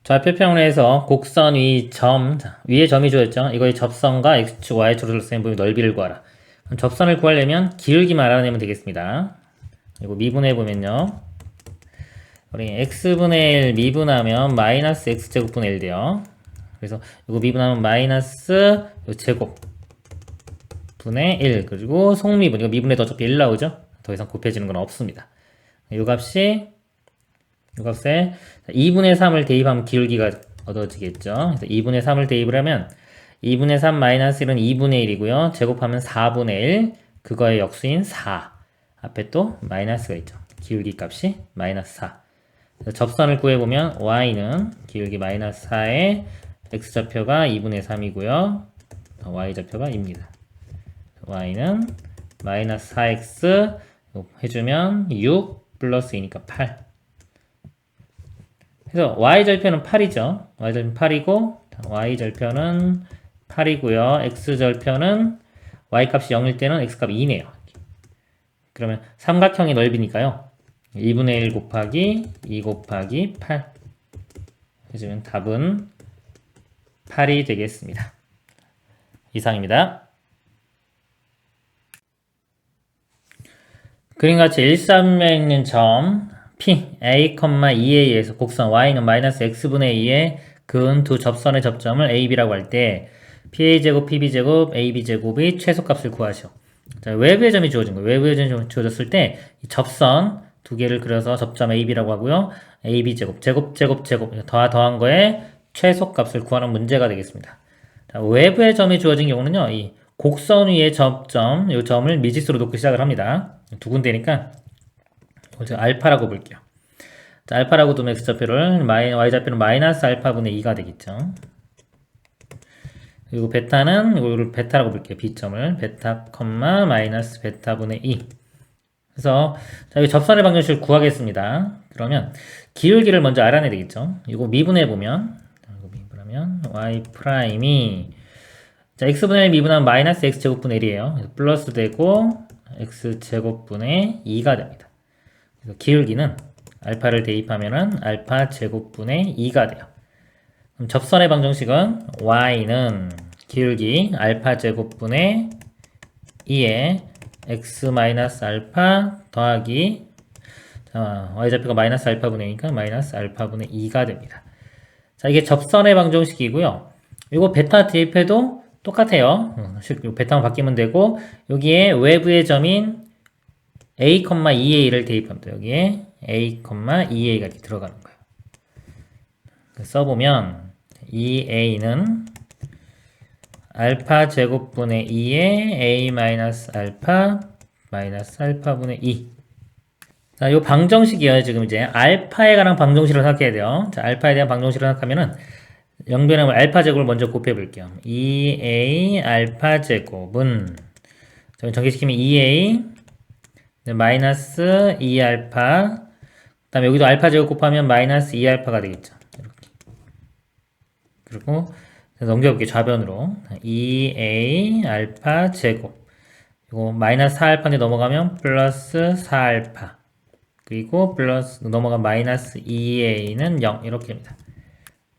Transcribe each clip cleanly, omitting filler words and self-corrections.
좌표평면에서 곡선 위 점, 자, 위에 점이 주어졌죠. 이거의 접선과 x축, y축으로 둘러싼 부분의 넓이를 구하라. 그럼 접선을 구하려면 기울기만 알아내면 되겠습니다. 그리고 미분해 보면요. 우리 x분의 1 미분하면 마이너스 x제곱분의 1 돼요. 그래서 이거 미분하면 마이너스 제곱 분의 1. 그리고 속미분, 이거 미분해도 어차피 1 나오죠. 더 이상 곱해지는 건 없습니다. 이 값에 2분의 3을 대입하면 기울기가 얻어지겠죠. 그래서 2분의 3을 대입을 하면 2분의 3 마이너스 1은 2분의 1이고요. 제곱하면 4분의 1. 그거의 역수인 4. 앞에 또 마이너스가 있죠. 기울기 값이 마이너스 4. 그래서 접선을 구해보면 y는 기울기 마이너스 4에 x좌표가 2분의 3이고요. y좌표가 2입니다. y는 마이너스 4x 해주면 6 플러스 2니까 8. 그래서 y절편은 8이죠. y절편 8이고 y절편은 8이고요. x절편은 y값이 0일 때는 x값이 2네요. 그러면 삼각형의 넓이니까요. 2분의 1 곱하기 2 곱하기 8 해주면 답은 8이 되겠습니다. 이상입니다. 그림같이 일사면에 있는 점 P, A, 2A에서 곡선 Y는 마이너스 X분의 2의 그은 두 접선의 접점을 A, B라고 할 때 PA제곱, PB제곱, AB제곱의 최소값을 구하시오. 자, 외부의 점이 주어진 거예요. 외부의 점이 주어졌을 때 이 접선 두 개를 그려서 접점 AB라고 하고요. AB제곱, 제곱 더한 거에 최소값을 구하는 문제가 되겠습니다. 자, 외부의 점이 주어진 경우는요. 이 곡선 위의 접점, 이 점을 미지수로 놓고 시작을 합니다. 두 군데니까 제가 알파라고 볼게요. 자, 알파라고 두면 x좌표를 y좌표는 마이너스 알파분의 2가 되겠죠. 그리고 베타는 이거를 베타라고 볼게요. b점을 베타, 마이너스 베타분의 2. 그래서 자, 이 접선의 방정식을 구하겠습니다. 그러면 기울기를 먼저 알아내야 되겠죠. 이거 미분해 보면 y 프라임이 자, x분의 1 미분하면 마이너스 x제곱분의 1이에요. 플러스 되고 x제곱분의 2가 됩니다. 그래서 기울기는 알파를 대입하면은 알파 제곱분의 2가 돼요. 그럼 접선의 방정식은 y는 기울기 알파 제곱분의 2에 x 마이너스 알파 더하기 자, y좌표가 마이너스 알파분의 2니까 마이너스 알파분의 2가 됩니다. 자, 이게 접선의 방정식이고요. 이거 베타 대입해도 똑같아요. 베타만 바뀌면 되고 여기에 외부의 점인 A, 2A를 대입합니다. 여기에 A, 2A가 이렇게 들어가는 거예요. 써보면 2A는 알파 제곱분의 2에 A 마이너스 알파분의 2. 자, 요 방정식이에요. 지금 이제 알파에 관한 방정식을 생각해야 돼요. 자, 알파에 대한 방정식을 생각하면은 영변함을 알파 제곱을 먼저 곱해 볼게요. 2A 알파 제곱은 전개시키면 2A 마이너스 2알파 그 다음에 여기도 알파 제곱 곱하면 마이너스 2알파가 되겠죠. 이렇게. 그리고 넘겨볼게요. 좌변으로 2a 알파 제곱 이거 마이너스 4알파인데 넘어가면 플러스 4알파 그리고 플러스 넘어가면 마이너스 2a는 0 이렇게입니다.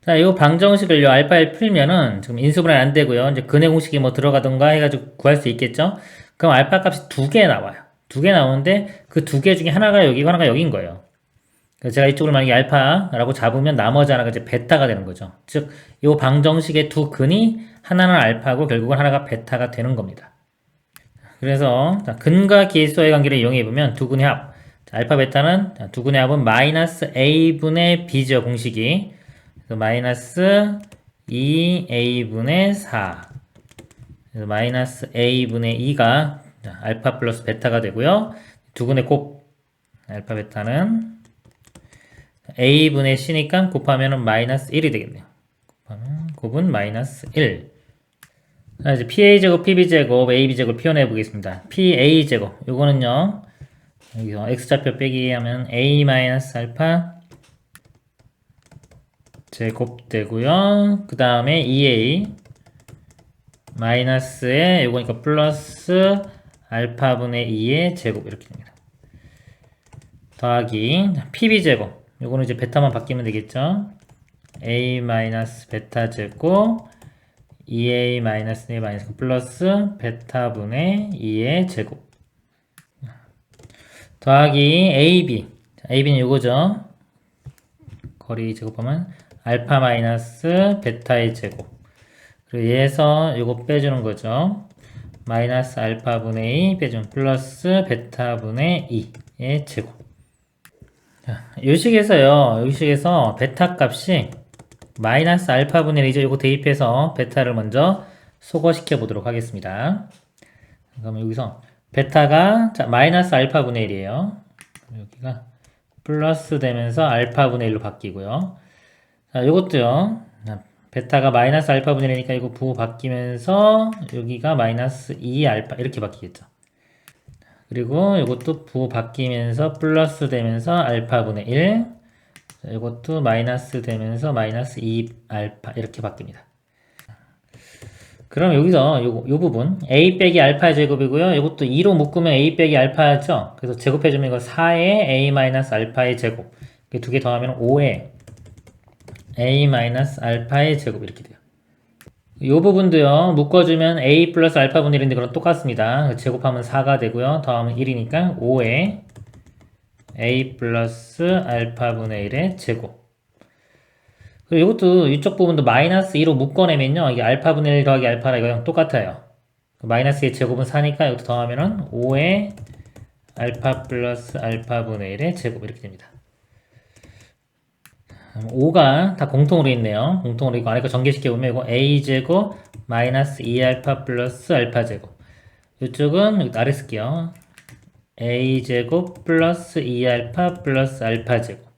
자, 이 방정식을 요 알파에 풀면은 지금 인수분해 안 되고요. 이제 근해 공식이 뭐 들어가던가 해가지고 구할 수 있겠죠. 그럼 알파 값이 2개 나와요. 2개 나오는데 그 2개 중에 하나가 여기고 하나가 여기인 거예요. 그래서 제가 이쪽을 만약에 알파라고 잡으면 나머지 하나가 이제 베타가 되는 거죠. 즉, 이 방정식의 두 근이 하나는 알파고 결국은 하나가 베타가 되는 겁니다. 그래서 근과 기소의 관계를 이용해 보면 두 근의 합. 자, 알파 베타는 두 근의 합은 마이너스 a분의 b죠. 공식이. 그래서 마이너스 2a분의 4. 그래서 마이너스 a분의 2가 알파 플러스 베타가 되고요. 두 근의 곱 알파 베타는 a분의 c니까 곱하면 마이너스 1이 되겠네요. 곱은 마이너스 1. 자, 이제 PA제곱, PB제곱, AB제곱 표현해 보겠습니다. PA제곱. 요거는요, 여기서 X좌표 빼기 하면 A 마이너스 알파 제곱 되고요. 그 다음에 2A 마이너스에 요거니까 플러스 알파분의 2의 제곱 이렇게 됩니다. 더하기 PB제곱. 요거는 이제 베타만 바뀌면 되겠죠. a 마이너스 베타 제곱 2a 마이너스 4 마이너스 플러스 베타분의 2의 제곱 더하기 ab. ab는 요거죠. 거리 제곱하면 알파 마이너스 베타의 제곱. 그리고 얘에서 요거 빼주는 거죠. 마이너스 알파분의 2 빼주면 플러스 베타분의 2의 제곱. 자, 요 식에서 베타 값이 마이너스 알파분의 1이죠. 요거 대입해서 베타를 먼저 소거시켜 보도록 하겠습니다. 그러면 여기서 베타가 자, 마이너스 알파분의 1이에요. 여기가 플러스 되면서 알파분의 1로 바뀌고요. 자, 요것도요. 베타가 마이너스 알파분의 1이니까 이거 부호 바뀌면서 여기가 마이너스 2알파 이렇게 바뀌겠죠. 그리고 이것도 부호 바뀌면서 플러스 되면서 알파분의 1. 자, 이것도 마이너스 되면서 마이너스 2알파 이렇게 바뀝니다. 그럼 여기서 요 부분 a 빼기 알파 제곱이고요. 이것도 2로 묶으면 a 빼기 알파죠. 그래서 제곱해주면 이거 4의 a 마이너스 알파의 제곱. 두 개 더하면 5의 a 마이너스 알파의 제곱 이렇게 돼요. 이 부분도요. 묶어주면 a 플러스 알파분의 1인데 그럼 똑같습니다. 제곱하면 4가 되고요. 더하면 1이니까 5의 a 플러스 알파분의 1의 제곱. 그리고 이것도 이쪽 부분도 마이너스 2로 묶어내면요. 이게 알파분의 1 더하기 알파라 이거랑 똑같아요. 마이너스의 제곱은 4니까 이것도 더하면은 5의 알파 플러스 알파분의 1의 제곱 이렇게 됩니다. 5가 다 공통으로 있네요. 공통으로 있고 안에 거 전개시켜보면 이거 a제곱 마이너스 2알파 플러스 알파제곱. 이쪽은 여기 아래 쓸게요. a제곱 플러스 2알파 플러스 알파제곱.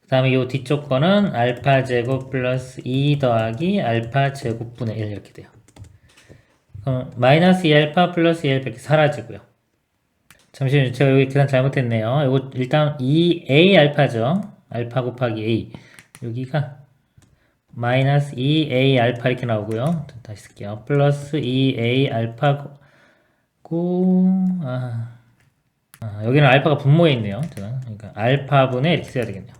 그 다음에 이 뒤쪽 거는 알파제곱 플러스 2 더하기 알파제곱분의 1 이렇게 돼요. 그럼 마이너스 2알파 플러스 2알파 이렇게 사라지고요. 잠시만요. 제가 여기 계산 잘못했네요. 이거 일단 2a 알파죠. 알파 곱하기 a. 여기가 마이너스 2a 알파 이렇게 나오고요. 다시 쓸게요. 플러스 2a 알파 여기는 알파가 분모에 있네요. 그러니까 알파분의 이렇게 써야 되겠네요.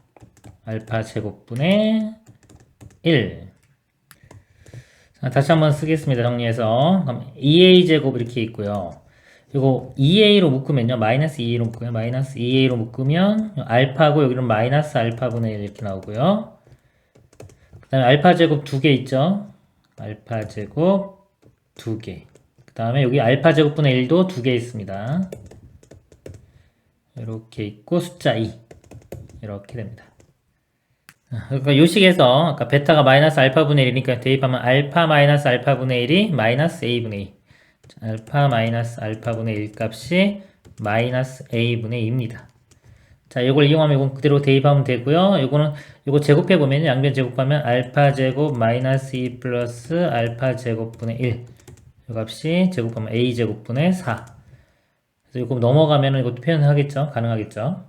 알파 제곱분의 1. 자, 다시 한번 쓰겠습니다. 정리해서. 그럼 2a 제곱 이렇게 있고요. 이거 2a로 묶으면요. 마이너스 2a로 묶으면 마이너스 2a로 묶으면 알파고 여기는 마이너스 알파분의 1 이렇게 나오고요. 그 다음에 알파 제곱 2개 있죠. 알파 제곱 2개. 그 다음에 여기 알파 제곱분의 1도 2개 있습니다. 이렇게 있고 숫자 2 이렇게 됩니다. 그러니까 이 식에서 아까 베타가 마이너스 알파분의 1이니까 대입하면 알파 마이너스 알파분의 1이 마이너스 a분의 2. 알파 마이너스 알파분의 1 값이 마이너스 a분의 2입니다. 자, 이걸 이용하면 이건 그대로 대입하면 되고요. 이거 제곱해보면 양변 제곱하면 알파 제곱 마이너스 2 플러스 알파 제곱분의 1. 이 값이 제곱하면 a 제곱분의 4. 그래서 이거 넘어가면 이것도 표현하겠죠? 가능하겠죠?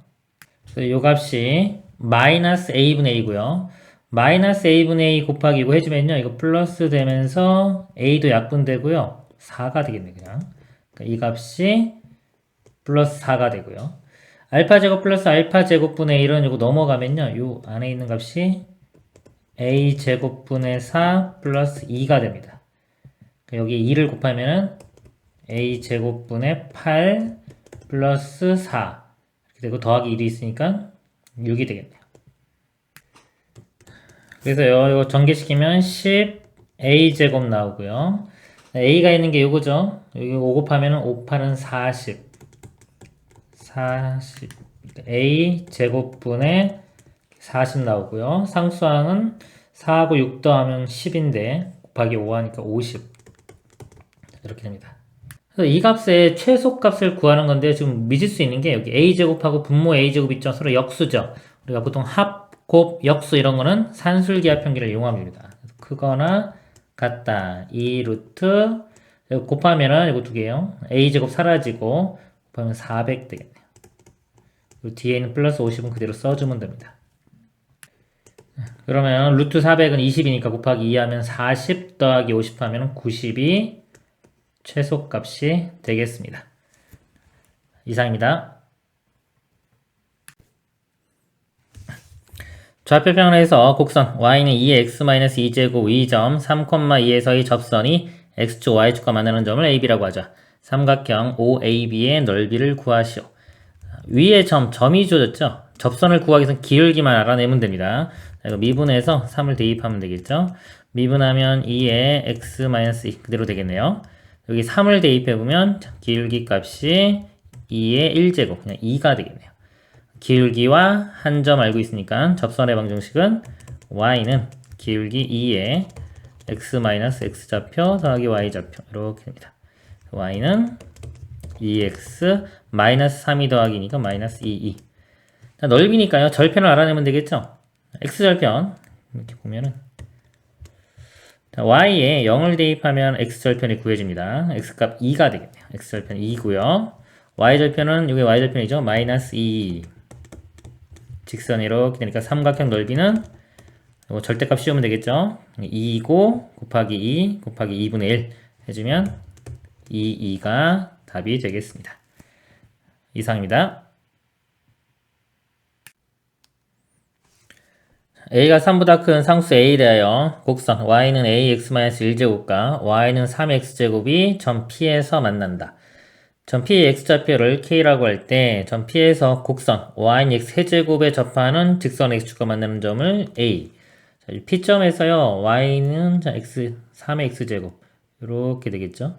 그래서 이 값이 마이너스 a분의 a고요. 마이너스 a분의 a 곱하기 이거 해주면요. 이거 플러스 되면서 a도 약분되고요. 4가 되겠네 그냥. 그러니까 이 값이 플러스 4가 되고요. 알파 제곱 플러스 알파 제곱분의 1은 이거 넘어가면요. 요 안에 있는 값이 a 제곱분의 4 플러스 2가 됩니다. 그러니까 여기 2를 곱하면은 a 제곱분의 8 플러스 4 이렇게 되고 더하기 1이 있으니까 6이 되겠네요. 그래서요, 이거 전개시키면 10 a 제곱 나오고요. a가 있는 게 요거죠. 여기 5 곱하면 5, 8은 40. a 제곱분의 40 나오고요. 상수항은 4하고 6 더하면 10인데 곱하기 5 하니까 50. 이렇게 됩니다. 그래서 이 값의 최소값을 구하는 건데 지금 믿을 수 있는 게 여기 a제곱하고 분모 a제곱 있죠. 서로 역수죠. 우리가 보통 합, 곱, 역수 이런 거는 산술기하 편기를 이용합니다. 크거나 같다. 2루트 곱하면은 이거 두 개요. a제곱 사라지고 곱하면 400 되겠네요. 뒤에 있는 플러스 50은 그대로 써주면 됩니다. 그러면 루트 400은 20이니까 곱하기 2 하면 40 더하기 50 하면 90이 최소값이 되겠습니다. 이상입니다. 좌표평을 해서 곡선 y는 2x-2제곱 2점 3,2에서의 접선이 x축 y축과 만나는 점을 ab라고 하자. 삼각형 OAB의 넓이를 구하시오. 위에 점이 주어졌죠? 접선을 구하기 위해서 기울기만 알아내면 됩니다. 자, 이거 미분해서 3을 대입하면 되겠죠? 미분하면 2의 x-2 그대로 되겠네요. 여기 3을 대입해보면 기울기 값이 2의 1제곱 그냥 2가 되겠네요. 기울기와 한 점 알고 있으니까 접선의 방정식은 y는 기울기 2의 x-x좌표 더하기 y좌표 이렇게 됩니다. y는 2x 3이 더하기니까 -2. 자, 넓이니까요. 절편을 알아내면 되겠죠. x절편 이렇게 보면은 자, y에 0을 대입하면 x절편이 구해집니다. x값 2가 되겠네요. x절편 2고요. y절편은 이게 y절편이죠. -2 직선이 이렇게 되니까 삼각형 넓이는 이거 절대값 씌우면 되겠죠. 2고 곱하기 2 곱하기 2분의 1 해주면 2가 답이 되겠습니다. 이상입니다. a가 3보다 큰 상수 a에 대하여 곡선 y는 ax-1제곱과 y는 3x제곱이 점 P에서 만난다. 점 P의 x좌표를 k라고 할 때 점 P에서 곡선 y는 x 세제곱에 접하는 직선 x축과 만나는 점을 a. 자, P점에서요 y는 x 3의 x제곱 이렇게 되겠죠.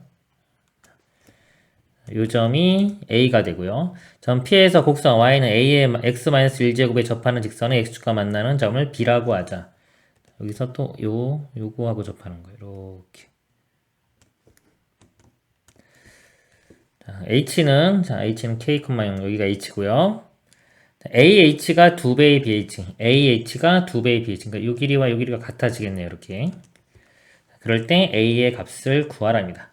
이 점이 A가 되고요. 점 P에서 곡선 Y는 A의 x-1제곱에 접하는 직선의 x축과 만나는 점을 B라고 하자. 여기서 또 요거하고 접하는 거예요. 이렇게. 자, H는 K, 0 여기가 H고요. AH가 2배의 BH, AH가 2배의 BH. 그러니까 요 길이와 요 길이가 같아지겠네요. 이렇게. 그럴 때 A의 값을 구하랍니다.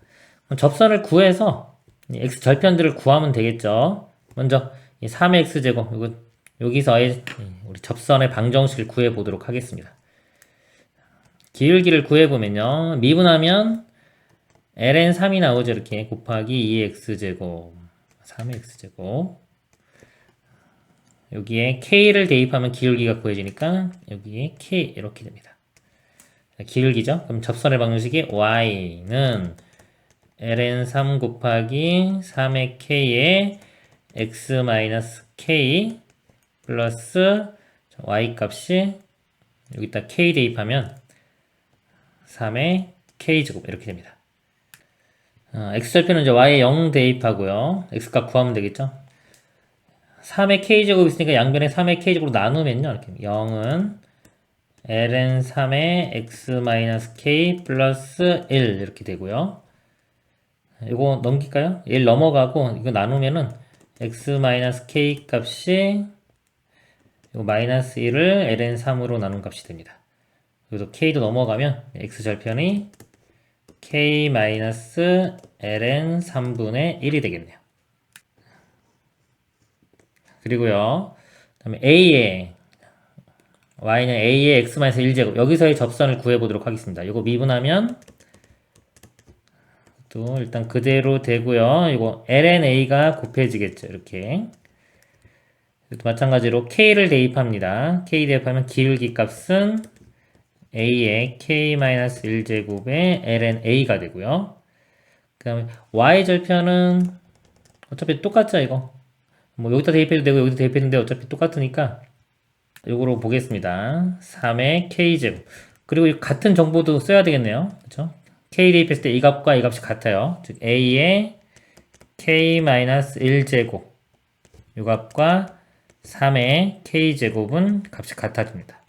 접선을 구해서 x 절편들을 구하면 되겠죠. 먼저 이 3의 x제곱 여기서의 우리 접선의 방정식을 구해 보도록 하겠습니다. 기울기를 구해 보면요. 미분하면 ln3이 나오죠. 이렇게 곱하기 2x제곱 3의 x제곱 여기에 k를 대입하면 기울기가 구해지니까 여기에 k 이렇게 됩니다. 기울기죠. 그럼 접선의 방정식이 y는 ln3 곱하기 3의 k에 x-k 플러스 y 값이 여기다 k 대입하면 3의 k제곱 이렇게 됩니다. x절편은 이제 y에 0 대입하고요. x값 구하면 되겠죠. 3의 k제곱 있으니까 양변에 3의 k제곱으로 나누면요. 이렇게 0은 ln3의 x-k 플러스 1 이렇게 되고요. 이거 넘길까요? 1 넘어가고 이거 나누면은 x-k 값이 이거 -1을 ln3으로 나눈 값이 됩니다. 그래서 k도 넘어가면 x절편이 k-ln3분의 1이 되겠네요. 그리고요. 그다음에 y는 a의 x-1제곱 여기서의 접선을 구해보도록 하겠습니다. 이거 미분하면 또 일단 그대로 되고요. 이거 lna가 곱해지겠죠. 이렇게. 마찬가지로 k를 대입합니다. k 대입하면 기울기 값은 a의 k-1제곱의 lna가 되고요. 그 다음에 y절편은 어차피 똑같죠. 이거 뭐 여기다 대입해도 되고 여기다 대입해도 되는데 어차피 똑같으니까 요거로 보겠습니다. 3의 k제곱 그리고 같은 정보도 써야 되겠네요. 그렇죠? k 대입했을 때 이 값과 이 값이 같아요. 즉 a의 k-1제곱 이 값과 3의 k제곱은 값이 같아집니다.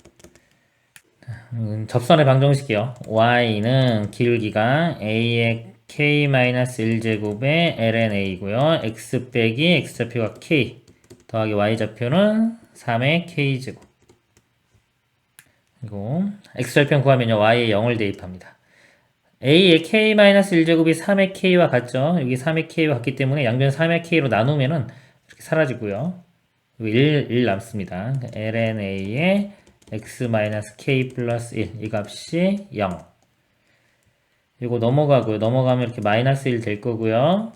접선의 방정식이요. y는 기울기가 a의 k-1제곱의 lna이고요. x 빼기 x좌표가 k 더하기 y좌표는 3의 k제곱 그리고 x절편 구하면요. y에 0을 대입합니다. a의 k-1제곱이 3의 k와 같죠? 여기 3의 k와 같기 때문에 양변 3의 k로 나누면은 이렇게 사라지고요. 1 남습니다. lna의 x-k 플러스 1 이 값이 0 이거 넘어가고요. 넘어가면 이렇게 -1 될 거고요.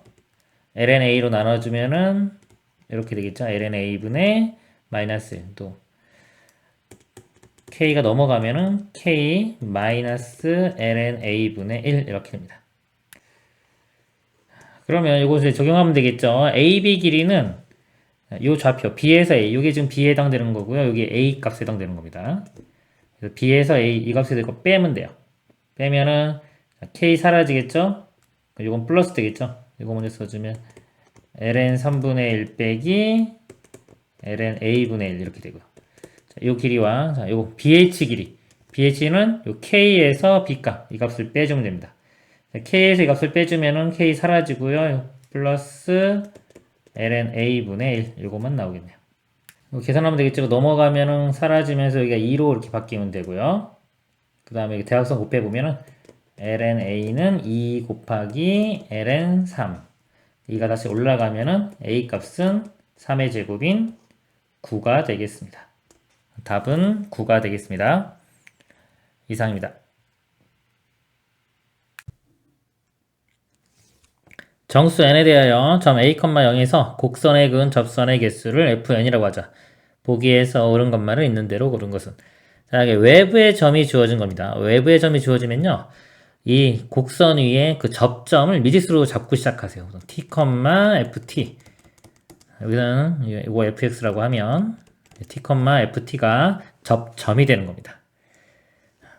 lna로 나눠주면은 이렇게 되겠죠. lna분의 -1 또 k가 넘어가면은 k 마이너스 ln a분의 1 이렇게 됩니다. 그러면 이것을 적용하면 되겠죠. AB 길이는 요 좌표 B에서 A, 이게 지금 B에 해당되는 거고요. 여기 A 값에 해당되는 겁니다. 그래서 B에서 A 이 값에 대고 빼면 돼요. 빼면은 K 사라지겠죠? 이건 플러스 되겠죠? 이거 먼저 써주면 ln 3분의 1 빼기 ln a분의 1 이렇게 되고요. 자, 요 길이와 자, 요 BH 길이. BH는 요 K에서 B 값, 이 값을 빼주면 됩니다. 자, K에서 이 값을 빼주면은 K 사라지고요. 플러스 ln a분의 1 이것만 나오겠네요. 계산하면 되겠죠. 넘어가면은 사라지면서 여기가 2로 이렇게 바뀌면 되고요. 그 다음에 대각선 곱해보면은 ln a는 2 곱하기 ln 3 2가 다시 올라가면은 a 값은 3의 제곱인 9가 되겠습니다. 답은 9가 되겠습니다. 이상입니다. 정수 n에 대하여 점 a, 0에서 곡선에 그은 접선의 개수를 fn이라고 하자. 보기에서 옳은 것만을 있는 대로 고른 것은. 자, 이게 외부의 점이 주어진 겁니다. 외부의 점이 주어지면요. 이 곡선 위에 그 접점을 미지수로 잡고 시작하세요. t, ft. 여기서는 이거 fx라고 하면 t, ft가 접점이 되는 겁니다.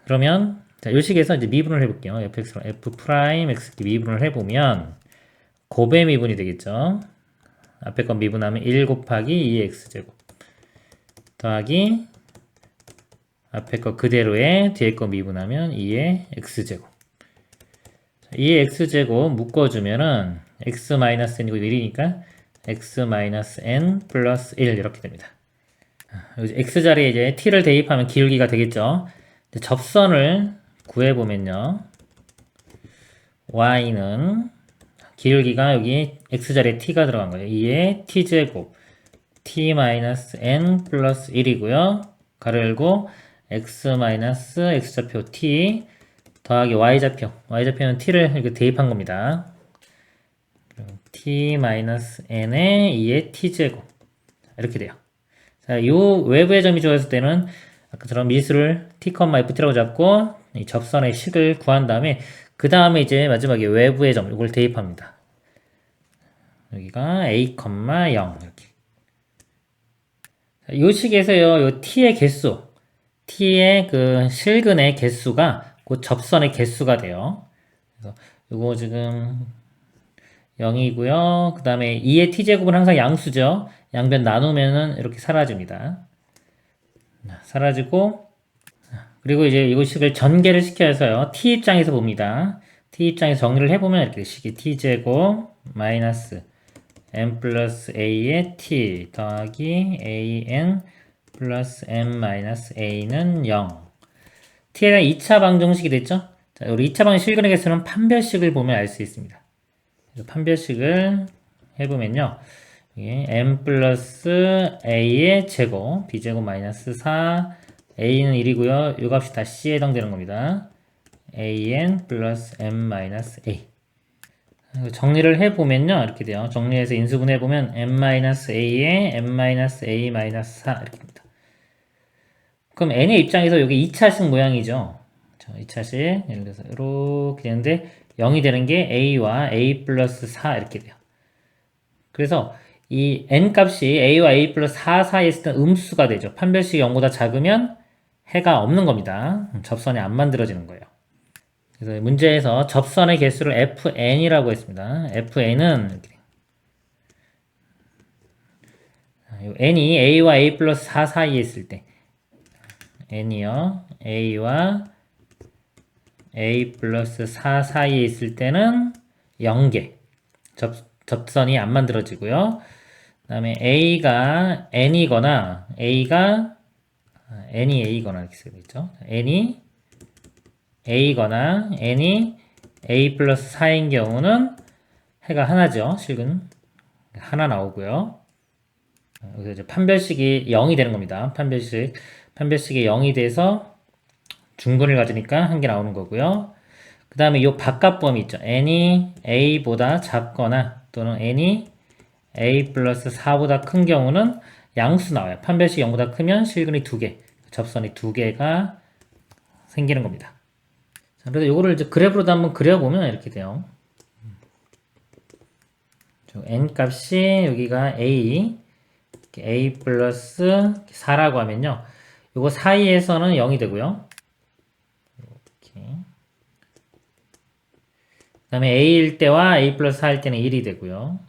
그러면 자, 이 식에서 이제 미분을 해볼게요. fx로 f 프라임 x 미분을 해보면 곱의 미분이 되겠죠. 앞에 건 미분하면 1 곱하기 2x제곱 더하기 앞에 거 그대로에 뒤에 거 미분하면 2의 x제곱 2의 x제곱 묶어주면은 x-n이고 1이니까 x-n 플러스 1 이렇게 됩니다. x자리에 이제 t를 대입하면 기울기가 되겠죠. 접선을 구해보면요. y는 기울기가 여기 x자리에 t가 들어간 거예요. 2의 t제곱 t-n 플러스 1이고요. 가로 열고 x-x좌표 t 더하기 y좌표는 t를 이렇게 대입한 겁니다. t-n에 2의 t제곱 이렇게 돼요. 자, 요 외부의 점이 주어졌을 때는 아까처럼 미수를 t, ft라고 잡고 이 접선의 식을 구한 다음에 그 다음에 이제 마지막에 외부의 점 이걸 대입합니다. 여기가 a, 0 이렇게. 자, 요 식에서요, 요 t의 개수, t의 그 실근의 개수가 그 접선의 개수가 돼요. 그래서 요거 지금 0이고요. 그 다음에 2의 t제곱은 항상 양수죠. 양변 나누면은 이렇게 사라집니다. 사라지고 그리고 이제 이거 식을 전개를 시켜서요. t 입장에서 봅니다. t 입장에서 정리를 해보면 이렇게 식이 t제곱 마이너스 n 플러스 a의 t 더하기 an 플러스 n 마이너스 a는 0 t에 대한 2차 방정식이 됐죠? 자, 우리 2차 방정식 실근의 개수는 판별식을 보면 알 수 있습니다. 판별식을 해보면요. n 플러스 a의 제곱 b제곱 마이너스 4 a는 1이고요. 이 값이 다 c에 해당되는 겁니다. an 플러스 n 마이너스 a 정리를 해보면요. 이렇게 돼요. 정리해서 인수분 해보면 n 마이너스 a에 n 마이너스 a 마이너스 4 이렇게 됩니다. 그럼 n의 입장에서 여기 2차식 모양이죠. 2차식 예를 들어서 이렇게 되는데 0이 되는 게 a와 a 플러스 4 이렇게 돼요. 그래서 이 n 값이 a와 a 플러스 4 사이에 있을 때 음수가 되죠. 판별식이 0보다 작으면 해가 없는 겁니다. 접선이 안 만들어지는 거예요. 그래서 문제에서 접선의 개수를 fn이라고 했습니다. fn은 n이 a와 a 플러스 4 사이에 있을 때 n이요. a와 a 플러스 4 사이에 있을 때는 0개 접선이 안 만들어지고요. 그 다음에 a가 n이거나 n이 a거나 이렇게 쓰겠죠. n이 a거나 n이 a 플러스 4인 경우는 해가 하나죠. 실근 하나 나오고요. 여기서 이제 판별식이 0이 되는 겁니다. 판별식이 0이 돼서 중근을 가지니까 한 개 나오는 거고요. 그 다음에 이 바깥범위 있죠. n이 a보다 작거나 또는 n이 a 플러스 4보다 큰 경우는 양수 나와요. 판별식이 0보다 크면 실근이 2개. 접선이 두 개가 생기는 겁니다. 자, 그래서 요거를 이제 그래프로도 한번 그려보면 이렇게 돼요. n 값이 여기가 a 플러스 4라고 하면요. 요거 사이에서는 0이 되고요. 이렇게. 그 다음에 a일 때와 a 플러스 4일 때는 1이 되고요.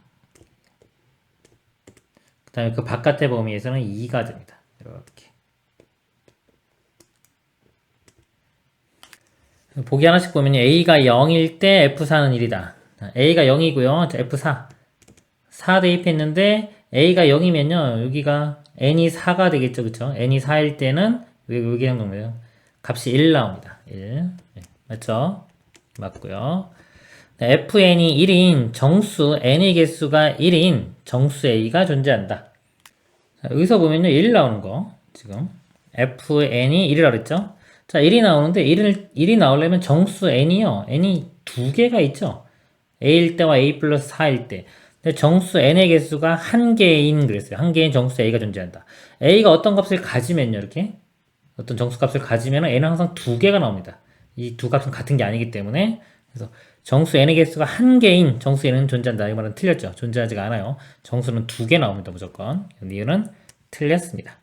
그 다음에 그 바깥의 범위에서는 2가 됩니다. 이렇게. 보기 하나씩 보면 a가 0일 때 f4는 1이다. a가 0이고요. f4. 4 대입했는데 a가 0이면요. 여기가 n이 4가 되겠죠. 그쵸? n이 4일 때는 여기 정도면 값이 1 나옵니다. 1. 네, 맞죠? 맞고요. fn이 1인 정수 n의 개수가 1인 정수 a가 존재한다. 자, 여기서 보면요. 1 나오는 거. 지금 fn이 1이라고 그랬죠? 자, 1이 나오는데 1이 나오려면 정수 n이요. n이 두 개가 있죠. a일 때와 a 플러스 4일 때. 근데 정수 n의 개수가 한 개인 그랬어요. 한 개인 정수 a가 존재한다. a가 어떤 값을 가지면요. 이렇게 어떤 정수 값을 가지면 n은 항상 두 개가 나옵니다. 이 두 값은 같은 게 아니기 때문에 그래서 정수 n의 개수가 한 개인 정수 n은 존재한다. 이 말은 틀렸죠. 존재하지가 않아요. 정수는 두 개 나옵니다. 무조건. 이유는 틀렸습니다.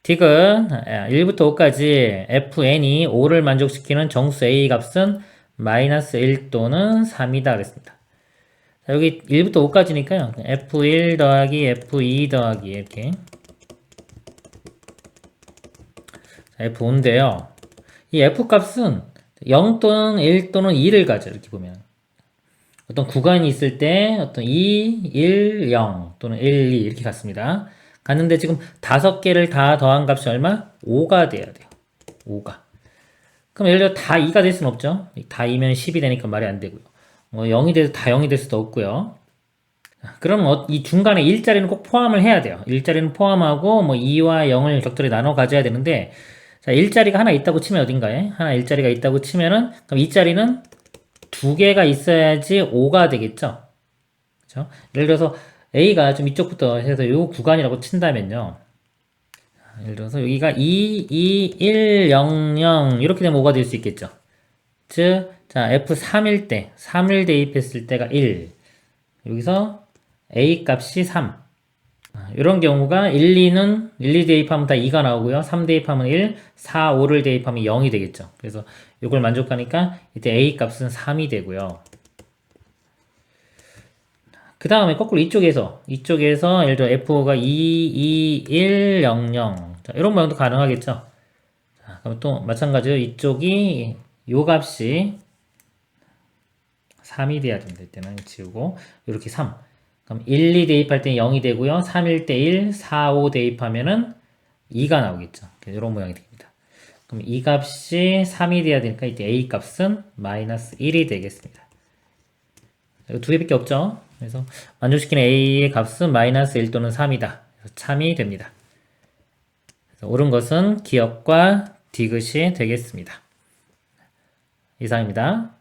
딕은 1부터 5까지 fn이 5를 만족시키는 정수 a 값은 마이너스 1 또는 3이다 그랬습니다. 자, 여기 1부터 5까지니까요. f1 더하기 f2 더하기 이렇게 f5인데요. 이 f값은 0 또는 1 또는 2를 가져. 이렇게 보면 어떤 구간이 있을 때 어떤 2, 1, 0 또는 1, 2 이렇게 갔습니다. 갔는데 지금 5개를 다 더한 값이 얼마? 5가 돼야 돼요. 5가. 그럼 예를 들어 다 2가 될 수는 없죠. 다 2면 10이 되니까 말이 안 되고요. 0이 돼도 다 0이 될 수도 없고요. 그럼 이 중간에 1자리는 꼭 포함을 해야 돼요. 1자리는 포함하고 2와 0을 적절히 나눠 가져야 되는데 자, 1자리가 하나 있다고 치면 어딘가에 하나 1자리가 있다고 치면은 그럼 2자리는 두 개가 있어야지 5가 되겠죠. 그렇죠? 예를 들어서 A가 좀 이쪽부터 해서 이 구간이라고 친다면요. 예를 들어서 여기가 2, 2, 1, 0, 0 이렇게 되면 5가 될 수 있겠죠. 즉, 자, F3일 때, 3을 대입했을 때가 1. 여기서 A 값이 3. 이런 경우가 1, 2 대입하면 다 2가 나오고요. 3 대입하면 1, 4, 5를 대입하면 0이 되겠죠. 그래서 이걸 만족하니까 이때 A 값은 3이 되고요. 그 다음에 거꾸로 이쪽에서 예를 들어 F5가 2, 2, 1, 0, 0 자, 이런 모양도 가능하겠죠. 자, 그럼 또 마찬가지로 이쪽이 요 값이 3이 돼야 됩니다. 이때는 지우고 이렇게 3 그럼 1, 2 대입할 때 0이 되고요. 3일 때 1, 4, 5 대입하면은 2가 나오겠죠. 이런 모양이 됩니다. 그럼 이 값이 3이 돼야 되니까 이때 A 값은 마이너스 1이 되겠습니다. 두 개밖에 없죠. 그래서 만족시키는 A의 값은 마이너스 1 또는 3이다. 그래서 참이 됩니다. 그래서 옳은 것은 기역과 디귿이 되겠습니다. 이상입니다.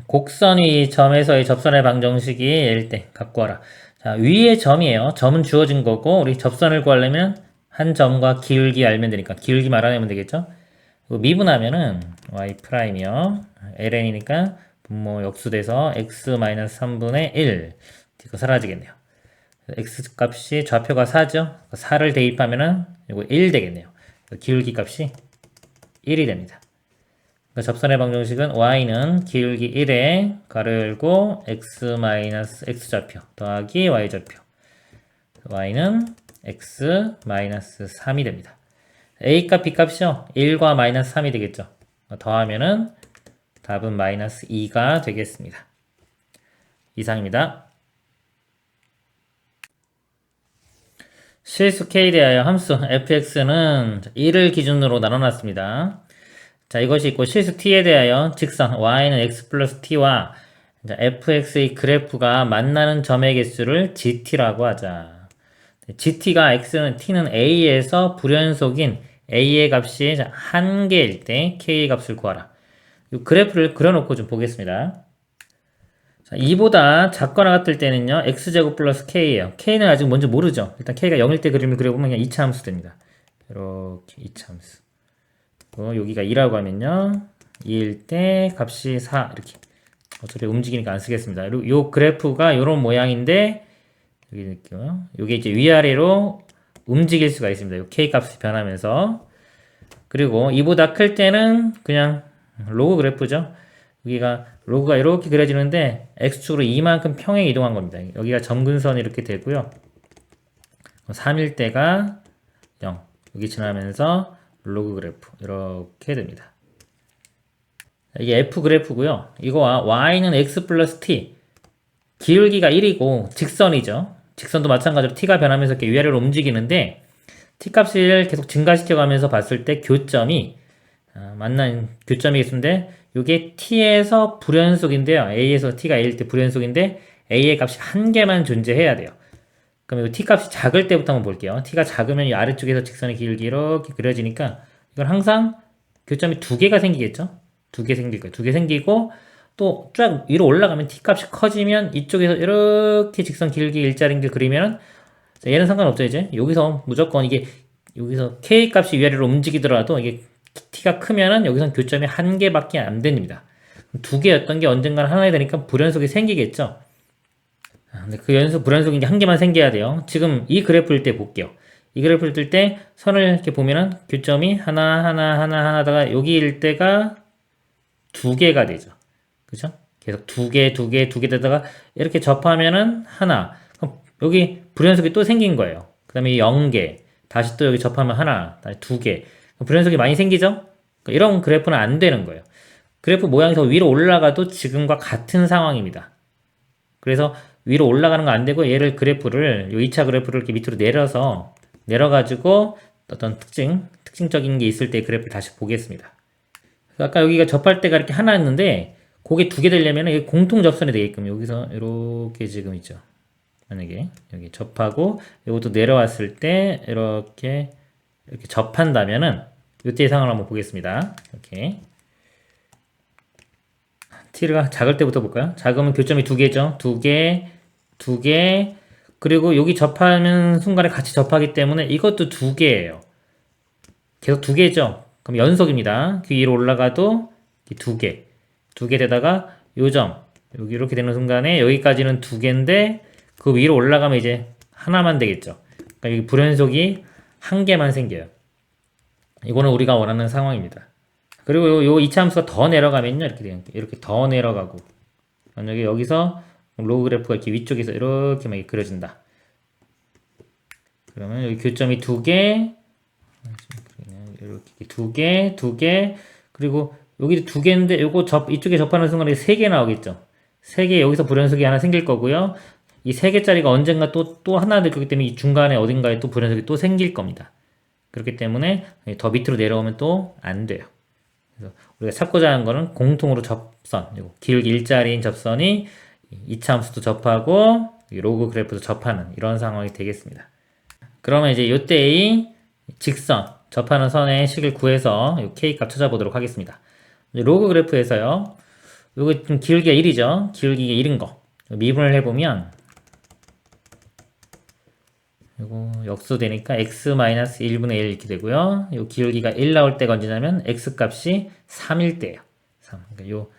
곡선 위 점에서의 접선의 방정식이 L 때 갖고 와라. 자, 위의 점이에요. 점은 주어진 거고 우리 접선을 구하려면 한 점과 기울기 알면 되니까 기울기만 알아내면 되겠죠. 미분하면은 y'이요. ln이니까 분모 역수돼서 x-3분의 1 이거 사라지겠네요. x 값이 좌표가 4죠. 4를 대입하면은 이거 1 되겠네요. 기울기 값이 1이 됩니다. 접선의 방정식은 y는 기울기 1에 가로 열고 x-x좌표 더하기 y좌표 y는 x-3이 됩니다. a값 b값이요. 1과 마이너스 3이 되겠죠. 더하면은 답은 마이너스 2가 되겠습니다. 이상입니다. 실수 k에 대하여 함수 fx는 1을 기준으로 나눠놨습니다. 자, 이것이 있고 실수 t에 대하여 직선 y는 x 플러스 t와 fx의 그래프가 만나는 점의 개수를 gt라고 하자. gt가 x는 t는 a에서 불연속인 a의 값이 1개일 때 k의 값을 구하라. 이 그래프를 그려놓고 좀 보겠습니다. 자, 2보다 작거나 같을 때는요, x제곱 플러스 k예요. k는 아직 뭔지 모르죠. 일단 k가 0일 때 그림을 그려보면 그냥 2차 함수 됩니다. 이렇게 2차 함수. 여기가 2라고 하면요, 2일 때 값이 4 이렇게. 어차피 움직이니까 안 쓰겠습니다. 요 그래프가 요런 모양인데 여기 느껴요. 요게 이제 위아래로 움직일 수가 있습니다. 요 k 값이 변하면서. 그리고 이보다 클 때는 그냥 로그 그래프죠. 여기가 로그가 이렇게 그려지는데 x축으로 이만큼 평행 이동한 겁니다. 여기가 점근선이 이렇게 되고요. 3일 때가 0. 여기 지나면서 로그 그래프 이렇게 됩니다. 이게 f 그래프고요. 이거와 y는 x 플러스 t, 기울기가 1이고 직선이죠. 직선도 마찬가지로 t가 변하면서 이렇게 위아래로 움직이는데 t 값을 계속 증가시켜가면서 봤을 때 교점이 만난 교점이 있는데 이게 t에서 불연속인데요. a에서 t가 a일 때 불연속인데 a의 값이 한 개만 존재해야 돼요. 그럼 이 t 값이 작을 때부터 한번 볼게요. t가 작으면 이 아래쪽에서 직선의 기울기 이렇게 그려지니까 이건 항상 교점이 두 개가 생기겠죠. 두 개 생길 거예요. 두 개 생기고 또 쫙 위로 올라가면 t 값이 커지면 이쪽에서 이렇게 직선 길기 일자리인 게 그리면 얘는 상관없죠. 이제 여기서 무조건 이게 여기서 k 값이 위아래로 움직이더라도 이게 t가 크면은 여기선 교점이 한 개밖에 안 됩니다. 두 개였던 게 언젠가는 하나 되니까 불연속이 생기겠죠. 근데 그 연속 불연속인 게 한 개만 생겨야 돼요. 지금 이 그래프일 때 볼게요. 이 그래프를 뜰 때 선을 이렇게 보면은 교점이 하나 하다가 여기일 때가 두 개가 되죠. 그죠? 계속 두 개 되다가 이렇게 접하면은 하나. 그럼 여기 불연속이 또 생긴 거예요. 그 다음에 0개. 다시 또 여기 접하면 하나. 다시 두 개. 불연속이 많이 생기죠? 그러니까 이런 그래프는 안 되는 거예요. 그래프 모양이 더 위로 올라가도 지금과 같은 상황입니다. 그래서 위로 올라가는 거 안 되고 얘를 그래프를, 요 2차 그래프를 이렇게 밑으로 내려가지고 어떤 특징적인 게 있을 때 그래프를 다시 보겠습니다. 아까 여기가 접할 때가 이렇게 하나 있는데 그게 두 개 되려면 이게 공통 접선이 되게끔 여기서 이렇게 지금 있죠. 만약에 여기 접하고 이것도 내려왔을 때 이렇게 접한다면은 이때 상황을 한번 보겠습니다. 이렇게 t가 작을 때부터 볼까요? 작으면 교점이 두 개죠. 두 개, 그리고 여기 접하는 순간에 같이 접하기 때문에 이것도 두 개예요. 계속 두 개죠. 그럼 연속입니다. 그 위로 올라가도 두 개 되다가 요점 여기 이렇게 되는 순간에 여기까지는 두 개인데 그 위로 올라가면 이제 하나만 되겠죠. 그러니까 여기 불연속이 한 개만 생겨요. 이거는 우리가 원하는 상황입니다. 그리고 요 2차 함수가 더 내려가면요 이렇게 돼요. 이렇게 더 내려가고 만약에 여기서 로그 그래프가 이렇게 위쪽에서 이렇게 막 그려진다. 그러면 여기 교점이 두 개, 이렇게 두 개, 그리고 여기 두 개인데 요거 이쪽에 접하는 순간에 세 개 나오겠죠. 세 개 여기서 불연속이 하나 생길 거고요. 이 세 개짜리가 언젠가 또 하나 될 거기 때문에 이 중간에 어딘가에 또 불연속이 또 생길 겁니다. 그렇기 때문에 더 밑으로 내려오면 또 안 돼요. 그래서 우리가 찾고자 하는 거는 공통으로 접선, 기울기 일자리인 접선이 2차 함수도 접하고 로그 그래프도 접하는 이런 상황이 되겠습니다. 그러면 이제 이때의 직선, 접하는 선의 식을 구해서 k 값 찾아보도록 하겠습니다. 로그 그래프에서요, 요거 좀 기울기가 1이죠. 기울기가 1인 거. 미분을 해보면, 요거 역수되니까 x-1분의 1 이렇게 되고요. 요 기울기가 1 나올 때가 언제냐면 x 값이 3일 때예요. 3. 그러니까 요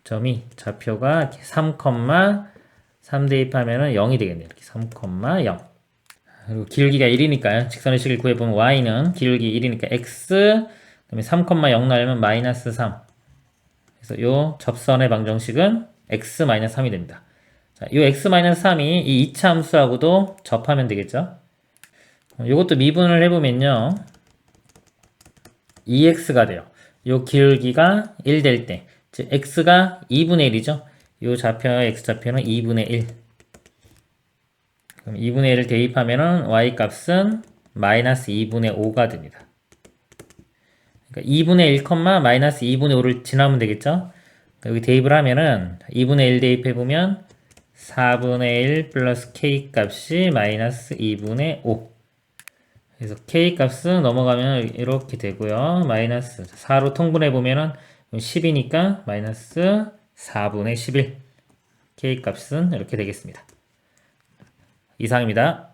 점이 좌표가 3, 대입하면은 0이 되겠네요. 이렇게 3,0. 그리고 기울기가 1이니까요. 직선의 식을 구해보면 y는 기울기 1이니까 x, 그다음에 3,0 나오면 마이너스 3. 그래서 요 접선의 방정식은 x-3이 됩니다. 자, 요 x-3이 이 2차 함수하고도 접하면 되겠죠. 요것도 미분을 해보면요. 2x가 돼요. 요 기울기가 1 될 때, 즉 x가 2분의 1이죠. 요 좌표의 x좌표는 2분의 1. 그럼 2분의 1을 대입하면은 y 값은 마이너스 2분의 5가 됩니다. 그러니까 2분의 1, 마이너스 2분의 5를 지나면 되겠죠? 여기 대입을 하면은 2분의 1 대입해보면 4분의 1 플러스 k 값이 마이너스 2분의 5. 그래서 k 값은 넘어가면 이렇게 되고요. 마이너스 4로 통분해보면은 10이니까 마이너스 4분의 11. K값은 이렇게 되겠습니다. 이상입니다.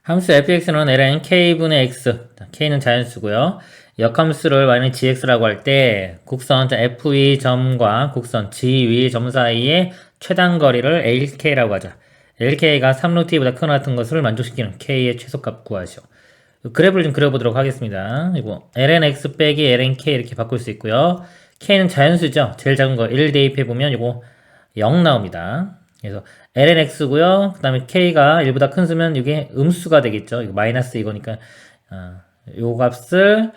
함수 fx는 ln k분의 x, k는 자연수고요. 역함수를 y는 gx라고 할 때 곡선 f 점과 곡선 g 점 사이의 최단거리를 LK라고 하자. LK가 3루트보다 크거나 같은 것을 만족시키는 K의 최소값 구하시오. 그래프를 좀 그려보도록 하겠습니다. 이거 lnx 빼기 lnk 이렇게 바꿀 수 있고요. K는 자연수죠. 제일 작은 거 1 대입해보면 이거 0 나옵니다. 그래서 lnx고요. 그 다음에 k가 1보다 큰 수면 이게 음수가 되겠죠. 이거 마이너스 이거니까 요 값을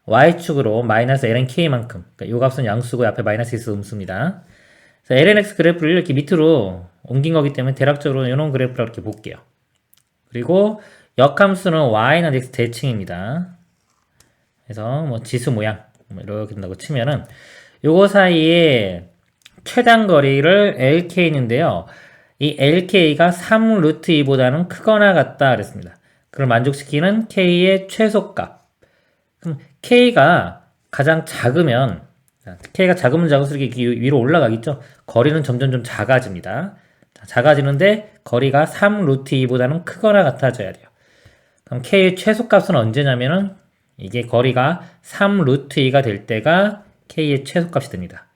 y축으로 마이너스 lnk만큼, 그러니까 요 값은 양수고 앞에 마이너스 있어 음수입니다. 그래서 lnx 그래프를 이렇게 밑으로 옮긴 거기 때문에 대략적으로 이런 그래프를 이렇게 볼게요. 그리고 역함수는 y는 x 대칭입니다. 그래서 뭐 지수 모양 이렇게 된다고 치면은 요거 사이에 최단 거리를 LK인데요. 이 LK가 3루트2보다는 크거나 같다 그랬습니다. 그걸 만족시키는 K의 최소값. 그럼 K가 가장 작으면 K가 작으면 작을수록 이렇게 위로 올라가겠죠. 거리는 점점 좀 작아집니다. 작아지는데 거리가 3루트2보다는 크거나 같아져야 돼요. 그럼 K의 최소값은 언제냐면은 이게 거리가 3루트2가 될 때가 K의 최소값이 됩니다.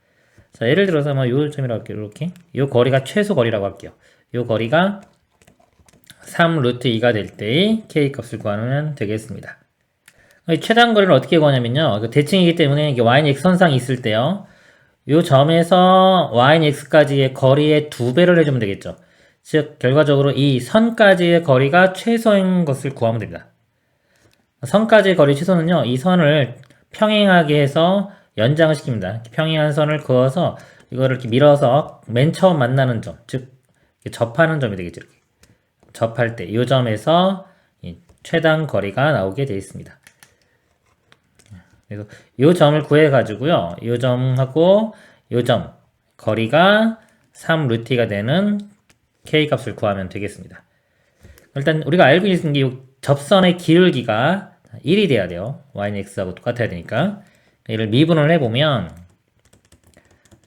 자, 예를 들어서 요 점이라고 할게요. 이렇게. 요 거리가 최소 거리라고 할게요. 요 거리가 3루트2가 될 때의 K값을 구하면 되겠습니다. 최단 거리를 어떻게 구하냐면요. 대칭이기 때문에 이게 y는 x선상이 있을 때요. 요 점에서 y는 x까지의 거리의 2배를 해주면 되겠죠. 즉 결과적으로 이 선까지의 거리가 최소인 것을 구하면 됩니다. 선까지의 거리 최소는요. 이 선을 평행하게 해서 연장을 시킵니다. 평행한 선을 그어서 이거를 이렇게 밀어서 맨 처음 만나는 점, 즉 접하는 점이 되겠죠. 이렇게. 접할 때 이 점에서 이 최단 거리가 나오게 되어 있습니다. 그래서 이 점을 구해 가지고요. 이 점하고 이 점 거리가 3루트가 되는 K 값을 구하면 되겠습니다. 일단 우리가 알고 있는 게 접선의 기울기가 1이 돼야 돼요. y는 x하고 똑같아야 되니까. 얘를 미분을 해보면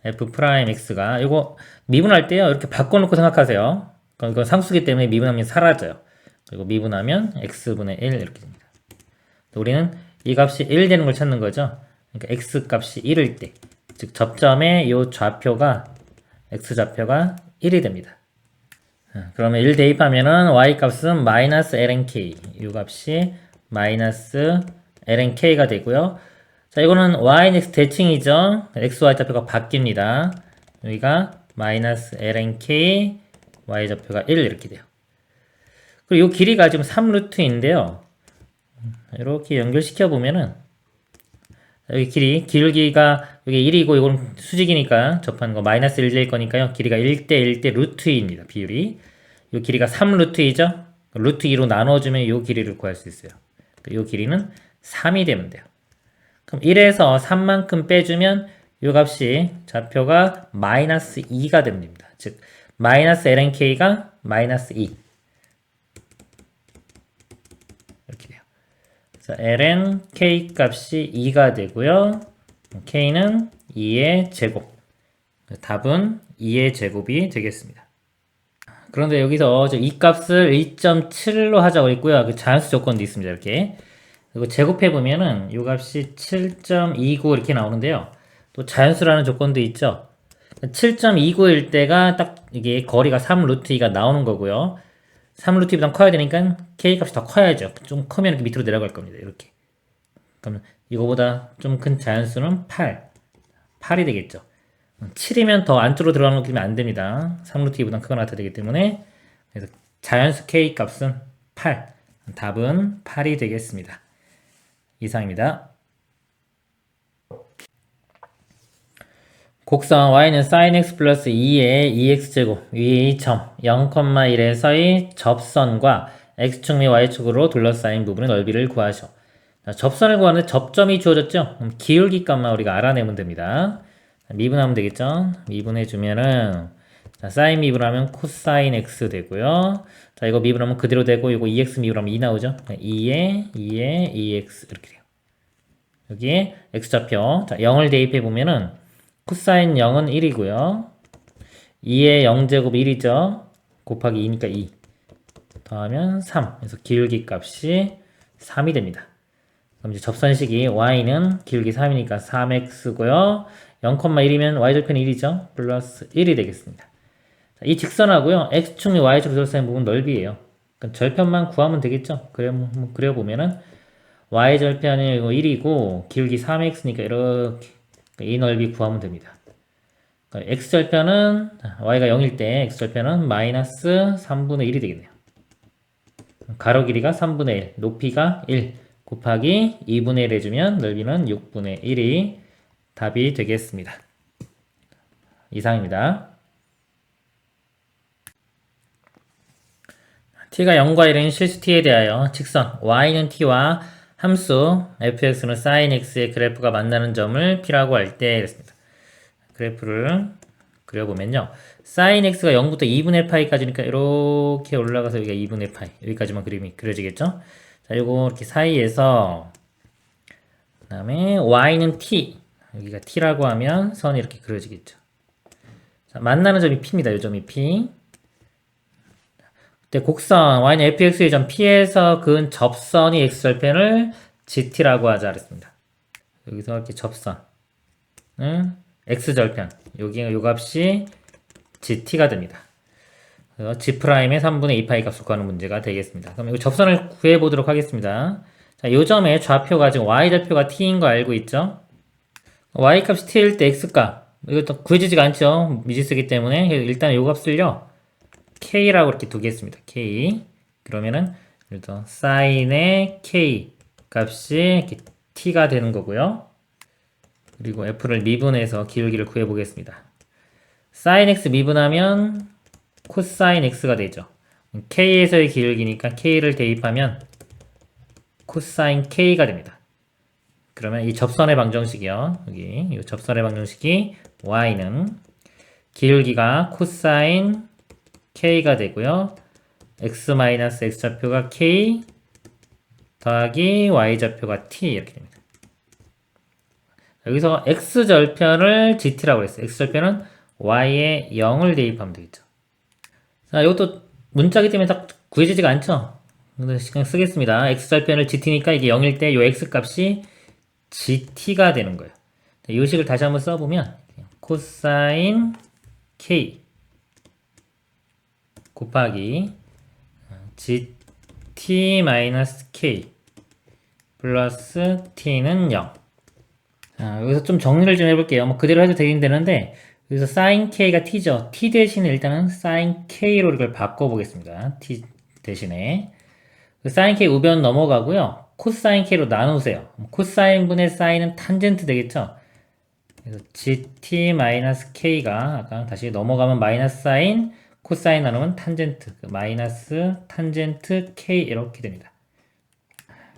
f'x가 이거 미분할 때요. 이렇게 바꿔놓고 생각하세요. 이건 상수기 때문에 미분하면 사라져요. 그리고 미분하면 x분의 1 이렇게 됩니다. 우리는 이 값이 1 되는 걸 찾는 거죠. 그러니까 x 값이 1일 때, 즉 접점의 이 좌표가 x 좌표가 1이 됩니다. 그러면 1 대입하면은 y 값은 마이너스 lnk, 이 값이 마이너스 lnk가 되고요. 자, 이거는 y는 x 대칭이죠. x, y 좌표가 바뀝니다. 여기가 마이너스 lnk, y 좌표가 1 이렇게 돼요. 그리고 이 길이가 지금 3루트인데요. 이렇게 연결시켜 보면은 여기 기울기가 여기 1이고 이건 수직이니까 접하는 거 마이너스 1일 거니까요. 길이가 1대 1대 루트 2입니다. 비율이. 이 길이가 3루트 2죠. 루트 2로 나눠주면 이 길이를 구할 수 있어요. 이 길이는 3이 되면 돼요. 그럼 1에서 3만큼 빼주면 이 값이 좌표가 마이너스 2가 됩니다. 즉 마이너스 lnk가 마이너스 2 이렇게 돼요. 그래서 ln k 값이 2가 되고요. k는 2의 제곱. 답은 2의 제곱이 되겠습니다. 그런데 여기서 이 값을 2.7로 하자고 했고요. 그 자연수 조건도 있습니다. 이렇게. 그리고 제곱해보면은 이 값이 7.29 이렇게 나오는데요. 또 자연수라는 조건도 있죠. 7.29일 때가 딱 이게 거리가 3루트2가 나오는 거고요. 3루트2보다 커야 되니까 K값이 더 커야죠. 좀 크면 이렇게 밑으로 내려갈 겁니다. 이렇게. 그러면 이거보다 좀 큰 자연수는 8이 되겠죠. 7이면 더 안쪽으로 들어가는 거 안 됩니다. 3루트2보다 크거나 같아야 되기 때문에. 그래서 자연수 K값은 8. 답은 8이 되겠습니다. 이상입니다. 곡선 y는 sin x 플러스 2의 2x제곱 위의 점 0,1에서의 접선과 x축 및 y축으로 둘러싸인 부분의 넓이를 구하시오. 자, 접선을 구하는데 접점이 주어졌죠? 그럼 기울기 값만 우리가 알아내면 됩니다. 미분하면 되겠죠? 미분해주면은 자, sin 미분하면 코사인 x 되고요. 자, 이거 미분하면 그대로 되고 이거 2x 미분하면 2 나오죠? 2에 2x 이렇게 돼요. 여기에 x좌표 자 0을 대입해 보면은 코사인 0은 1이고요. 2의 0제곱 1이죠. 곱하기 2니까 2. 더하면 3. 그래서 기울기 값이 3이 됩니다. 그럼 이제 접선식이 y는 기울기 3이니까 3x고요. 0,1이면 y절편이 1이죠. 플러스 1이 되겠습니다. 자, 이 직선하고요. x축 및 y축 둘러싸인 부분 넓이에요. 그러니까 절편만 구하면 되겠죠. 그려보면은 y절편이 1이고 기울기 3x니까 이렇게 이 넓이 구하면 됩니다. 그러니까 x절편은 y가 0일 때 x절편은 마이너스 3분의 1이 되겠네요. 가로 길이가 3분의 1, 높이가 1 곱하기 2분의 1 해주면 넓이는 6분의 1이 답이 되겠습니다. 이상입니다. t가 0과 1인 실수 t에 대하여 직선 y는 t와 함수 fx는 sin x의 그래프가 만나는 점을 p라고 할 때 그랬습니다. 그래프를 그려보면요. sin x가 0부터 2분의 파이까지니까 이렇게 올라가서 여기가 2분의 파이 여기까지만 그림이 그려지겠죠. 자, 요거 이렇게 사이에서 그 다음에 y는 t 여기가 t라고 하면 선이 이렇게 그려지겠죠. 자, 만나는 점이 p입니다. 요 점이 p. 그때 곡선 y는 fx의 점 p에서 그은 접선이 x절편을 gt라고 하자 그랬습니다. 여기서 이렇게 접선은 x절편 여기 요 값이 gt가 됩니다. 그래서 g'의 3분의 2파이 값을 구하는 문제가 되겠습니다. 그럼 이거 접선을 구해보도록 하겠습니다. 자, 요 점의 좌표가 지금 y절표가 t인 거 알고 있죠? y값이 t일 때 x값 이것도 구해지지가 않죠? 미지수기 때문에 일단 요 값을요 k라고 이렇게 두겠습니다. k 그러면은 일단 sin의 k 값이 이렇게 t가 되는 거고요. 그리고 f를 미분해서 기울기를 구해보겠습니다. sin x 미분하면 코사인 x가 되죠. k에서의 기울기니까 k를 대입하면 코사인 k가 됩니다. 그러면 이 접선의 방정식이요. 여기 이 접선의 방정식이 y는 기울기가 코사인 k가 되고요. x-x좌표가 k 더하기 y좌표가 t 이렇게 됩니다. 여기서 x절편을 gt라고 했어요. x절편은 y에 0을 대입하면 되겠죠. 자, 이것도 문자기 때문에 딱 구해지지가 않죠? 근데 그냥 쓰겠습니다. x절편을 gt니까 이게 0일 때 이 x값이 gt가 되는 거예요. 이 식을 다시 한번 써보면 코사인 k 곱하기 gt-k 플러스 t는 0. 자, 여기서 좀 정리를 좀 해볼게요. 뭐 그대로 해도 되긴 되는데 여기서 sin k가 t죠. t 대신에 일단은 sin k로 이걸 바꿔보겠습니다. t 대신에 sin k 우변 넘어가고요. 코사인 k로 나누세요. 코사인 분의 사인은 탄젠트 되겠죠. 그래서 gt-k가 아까 다시 넘어가면 마이너스 사인 코사인 나누면 탄젠트 마이너스 탄젠트 k 이렇게 됩니다.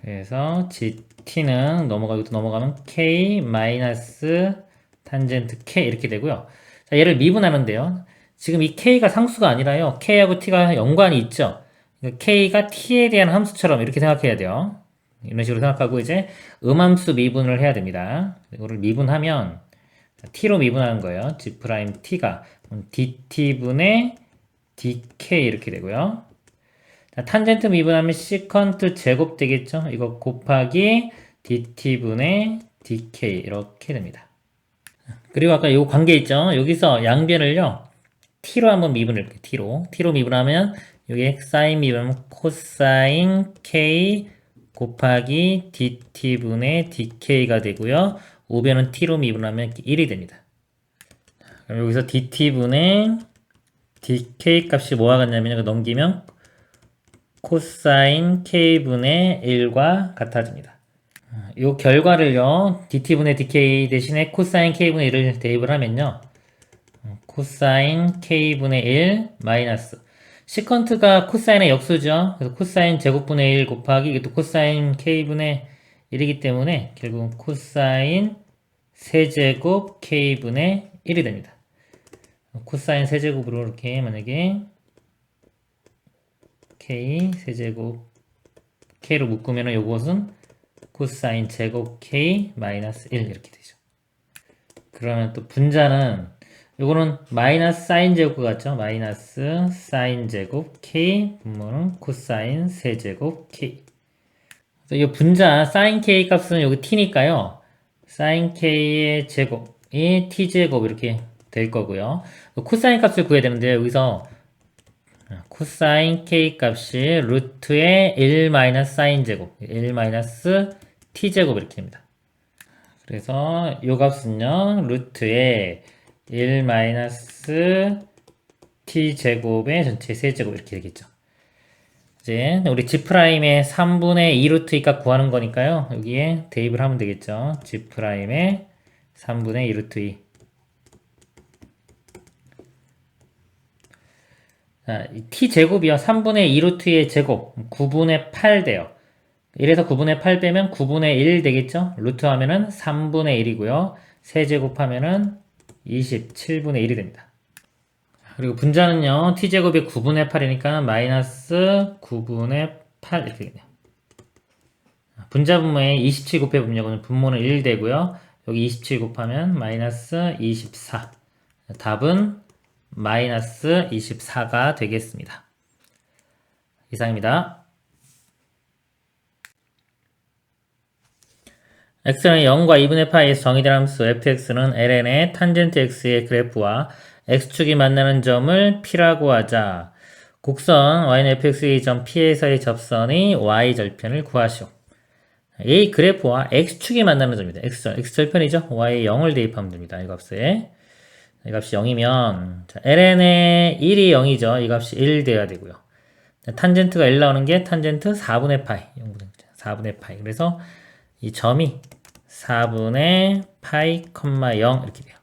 그래서 gt는 넘어가면 k 마이너스 탄젠트 k 이렇게 되고요. 자, 얘를 미분하는데요. 지금 이 k가 상수가 아니라요. k하고 t가 연관이 있죠. k가 t에 대한 함수처럼 이렇게 생각해야 돼요. 이런 식으로 생각하고 이제 음함수 미분을 해야 됩니다. 이거를 미분하면 t로 미분하는 거예요. g't가 dt분의 dk 이렇게 되고요. 자, 탄젠트 미분하면 시컨트 제곱 되겠죠? 이거 곱하기 dt분의 dk 이렇게 됩니다. 그리고 아까 요 관계 있죠? 여기서 양변을요 t로 한번 미분을 해볼게요. t로 미분하면 여기 사인 미분하면 코사인 k 곱하기 dt분의 dk가 되고요. 우변은 t로 미분하면 1이 됩니다. 그럼 여기서 dt분의 dk 값이 뭐가 같냐면 넘기면 코사인 k분의 1과 같아집니다. 이 결과를요 dt분의 dk 대신에 코사인 k분의 1을 대입을 하면요 코사인 k분의 1 마이너스 시컨트가 코사인의 역수죠. 그래서 코사인 제곱분의 1 곱하기 이것도 코사인 k분의 1이기 때문에 결국 코사인 세제곱 k분의 1이 됩니다. 코사인 세제곱으로 이렇게 만약에 k 세제곱 k로 묶으면 요것은 코사인 제곱 k 마이너스 1 이렇게 되죠. 그러면 또 분자는 요거는 마이너스 사인 제곱 같죠? 마이너스 사인 제곱 k 분모는 코사인 세제곱 k. 그래서 이 분자 사인 k 값은 여기 t니까요. 사인 k의 제곱이 t 제곱 이렇게 될 거고요. 코사인 값을 구해야 되는데 여기서 코사인 k 값이 루트의 1 마이너스 사인 제곱 1 마이너스 t 제곱 이렇게 됩니다. 그래서 요 값은요 루트의 1 마이너스 t 제곱의 전체 세제곱 이렇게 되겠죠. 이제 우리 G'의 3분의 2 루트 값 구하는 거니까요. 여기에 대입을 하면 되겠죠. G'의 3분의 2 루트 2. 자, t제곱이요. 3분의 2 루트의 제곱 9분의 8 돼요. 1에서 9분의 8 빼면 9분의 1 되겠죠? 루트 하면은 3분의 1이고요. 세제곱하면은 27분의 1이 됩니다. 그리고 분자는요. t제곱이 9분의 8이니까 마이너스 9분의 8 이렇게 되네요. 분자 분모에 27 곱해보면 이거는 분모는 1 되고요. 여기 27 곱하면 마이너스 24. 답은 마이너스 24가 되겠습니다. 이상입니다. x는 0과 2분의 파이에서 정의된 함수 fx는 ln의 탄젠트 x의 그래프와 x축이 만나는 점을 p라고 하자. 곡선 y는 fx의 점 p에서의 접선의 y절편을 구하시오. 이 그래프와 x축이 만나는 점입니다. x절편이죠. y에 0을 대입하면 됩니다. 이 값에. 이 값이 0이면 ln의 1이 0이죠. 이 값이 1 돼야 되고요. 탄젠트가 1 나오는 게 탄젠트 4분의 파이. 4분의 파이. 그래서 이 점이 4분의 파이, 0 이렇게 돼요.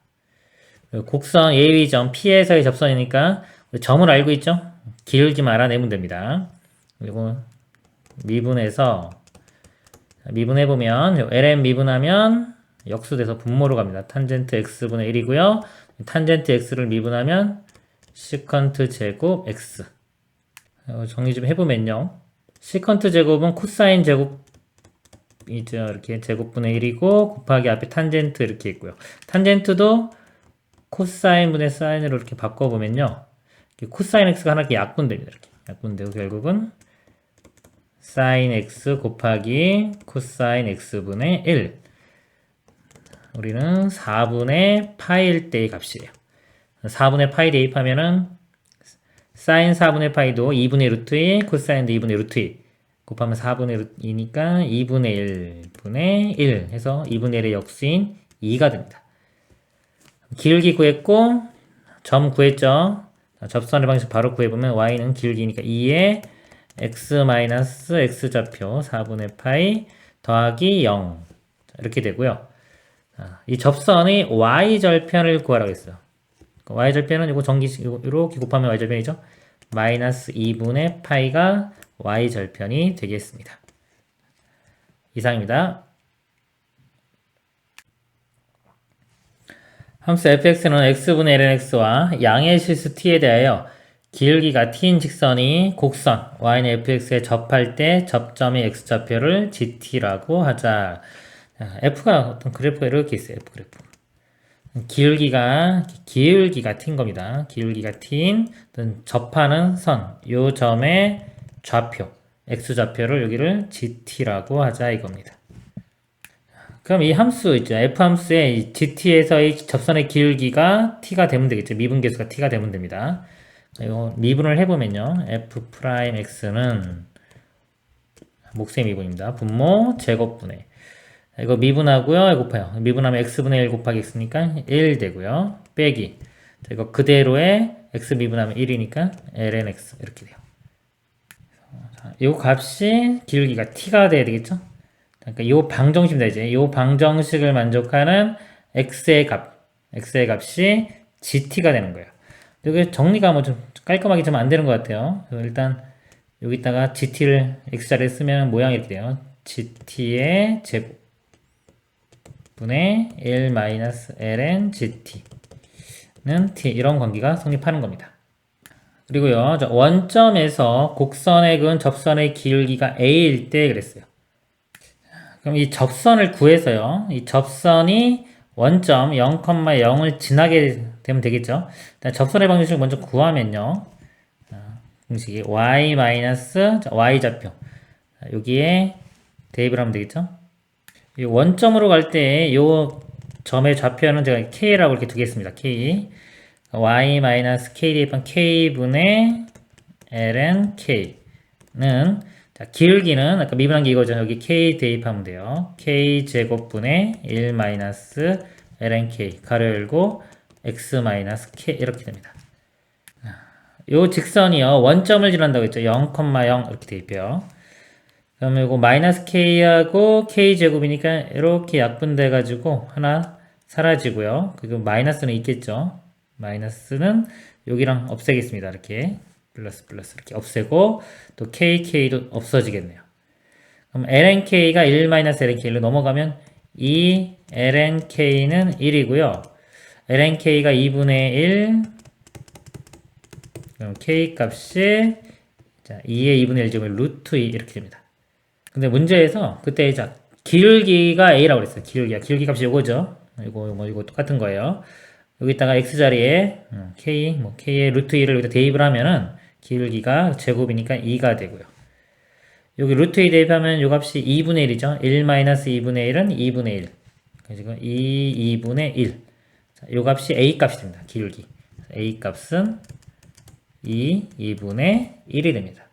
곡선 AB점 P에서의 접선이니까 점을 알고 있죠? 기울기만 알아내면 됩니다. 그리고 미분해서 미분해보면 ln 미분하면 역수돼서 분모로 갑니다. 탄젠트 x분의 1이고요. 탄젠트 x를 미분하면 시컨트 제곱 x. 정리 좀 해보면요. 시컨트 제곱은 코사인 제곱 이죠. 이렇게 제곱분의 1이고 곱하기 앞에 탄젠트 이렇게 있고요. 탄젠트도 코사인분의 사인으로 이렇게 바꿔보면요. 코사인 x가 하나 이렇게 약분됩니다. 이렇게 약분되고 결국은 사인 x 곱하기 코사인 x분의 1. 우리는 4분의 파이일 때의 값이에요. 4분의 파이 대입하면은 사인 4분의 파이도 2분의 루트 2, 코사인도 2분의 루트 2. 곱하면 4분의 2니까 2분의 1분의 1 해서 2분의 1의 역수인 2가 됩니다. 기울기 구했고 점 구했죠. 접선의 방식 바로 구해보면 y는 기울기니까 2에 x-x좌표 4분의 파이 더하기 0 이렇게 되고요. 이 접선의 y절편을 구하라고 했어요. y절편은 이거 정기식 이렇게 곱하면 y절편이죠. 마이너스 2분의 파이가 y절편이 되겠습니다. 이상입니다. 함수 fx는 x분의 lnx와 양의 실수 t에 대하여 기울기가 t인 직선이 곡선 y는 fx에 접할 때 접점의 x좌표를 gt라고 하자. f가 어떤 그래프가 이렇게 있어요. f 그래프. 기울기가 t인 겁니다. 기울기가 t인 접하는 선, 요 점의 좌표, x좌표를 여기를 gt라고 하자 이겁니다. 그럼 이 함수 있죠. f함수의 gt에서의 접선의 기울기가 t가 되면 되겠죠. 미분계수가 t가 되면 됩니다. 이거 미분을 해보면요. f'x는 목세 미분입니다. 분모 제곱분의 이거 미분하고요. 이거 곱해요. 미분하면 x분의 1 곱하기 x니까 1 되고요. 빼기 이거 그대로의 x 미분하면 1이니까 lnx 이렇게 돼요. 이 값이 기울기가 t가 돼야 되겠죠? 그러니까 이 방정식입니다. 이제 이 방정식을 만족하는 x의 값이 gt가 되는 거예요. 여기 정리가 뭐 좀 깔끔하게 좀 안 되는 것 같아요. 일단 여기다가 gt를 x자리에 쓰면 모양이 이렇게 돼요. gt의 제곱 분의 1-ln gt는 t 이런 관계가 성립하는 겁니다. 그리고요, 원점에서 곡선의 근 접선의 기울기가 a일 때 그랬어요. 그럼 이 접선을 구해서요, 이 접선이 원점 0,0을 지나게 되면 되겠죠. 일단 접선의 방정식을 먼저 구하면요. 공식이 y 마이너스 y좌표 여기에 대입을 하면 되겠죠. 이 원점으로 갈 때 요 점의 좌표는 제가 k라고 이렇게 두겠습니다. k y 마이너스 k 대입한 k분의 ln k는 자, 기울기는 아까 미분한 게 이거죠. 여기 k 대입하면 돼요. k 제곱분의 1 마이너스 ln k 가로 열고 x 마이너스 k 이렇게 됩니다. 요 직선이요. 원점을 지난다고 했죠. 0,0 이렇게 대입해요. 그러면 이거 마이너스 k하고 k 제곱이니까 이렇게 약분돼 가지고 하나 사라지고요. 그리고 마이너스는 있겠죠. 마이너스는 여기랑 없애겠습니다. 이렇게 플러스 이렇게 없애고 또 k도 없어지겠네요. 그럼 lnk가 1 lnk로 넘어가면 이 lnk는 1이고요. lnk가 2분의 1 그럼 k 값이 자, 2의 2분의 1 제곱이 루트 2 이렇게 됩니다. 근데 문제에서 그때 자 기울기가 a라고 그랬어요. 기울기 값이 요거죠. 이거 똑같은 거예요. 여기다가 x 자리에 k의 루트 2를 여기다 대입을 하면은 기울기가 제곱이니까 2가 되고요. 여기 루트 2 대입하면 요 값이 2분의 1이죠. 1 마이너스 2분의 1은 2분의 1. 지금 2분의 1. 자, 요 값이 a 값이 됩니다. 기울기. a 값은 2분의 1이 됩니다.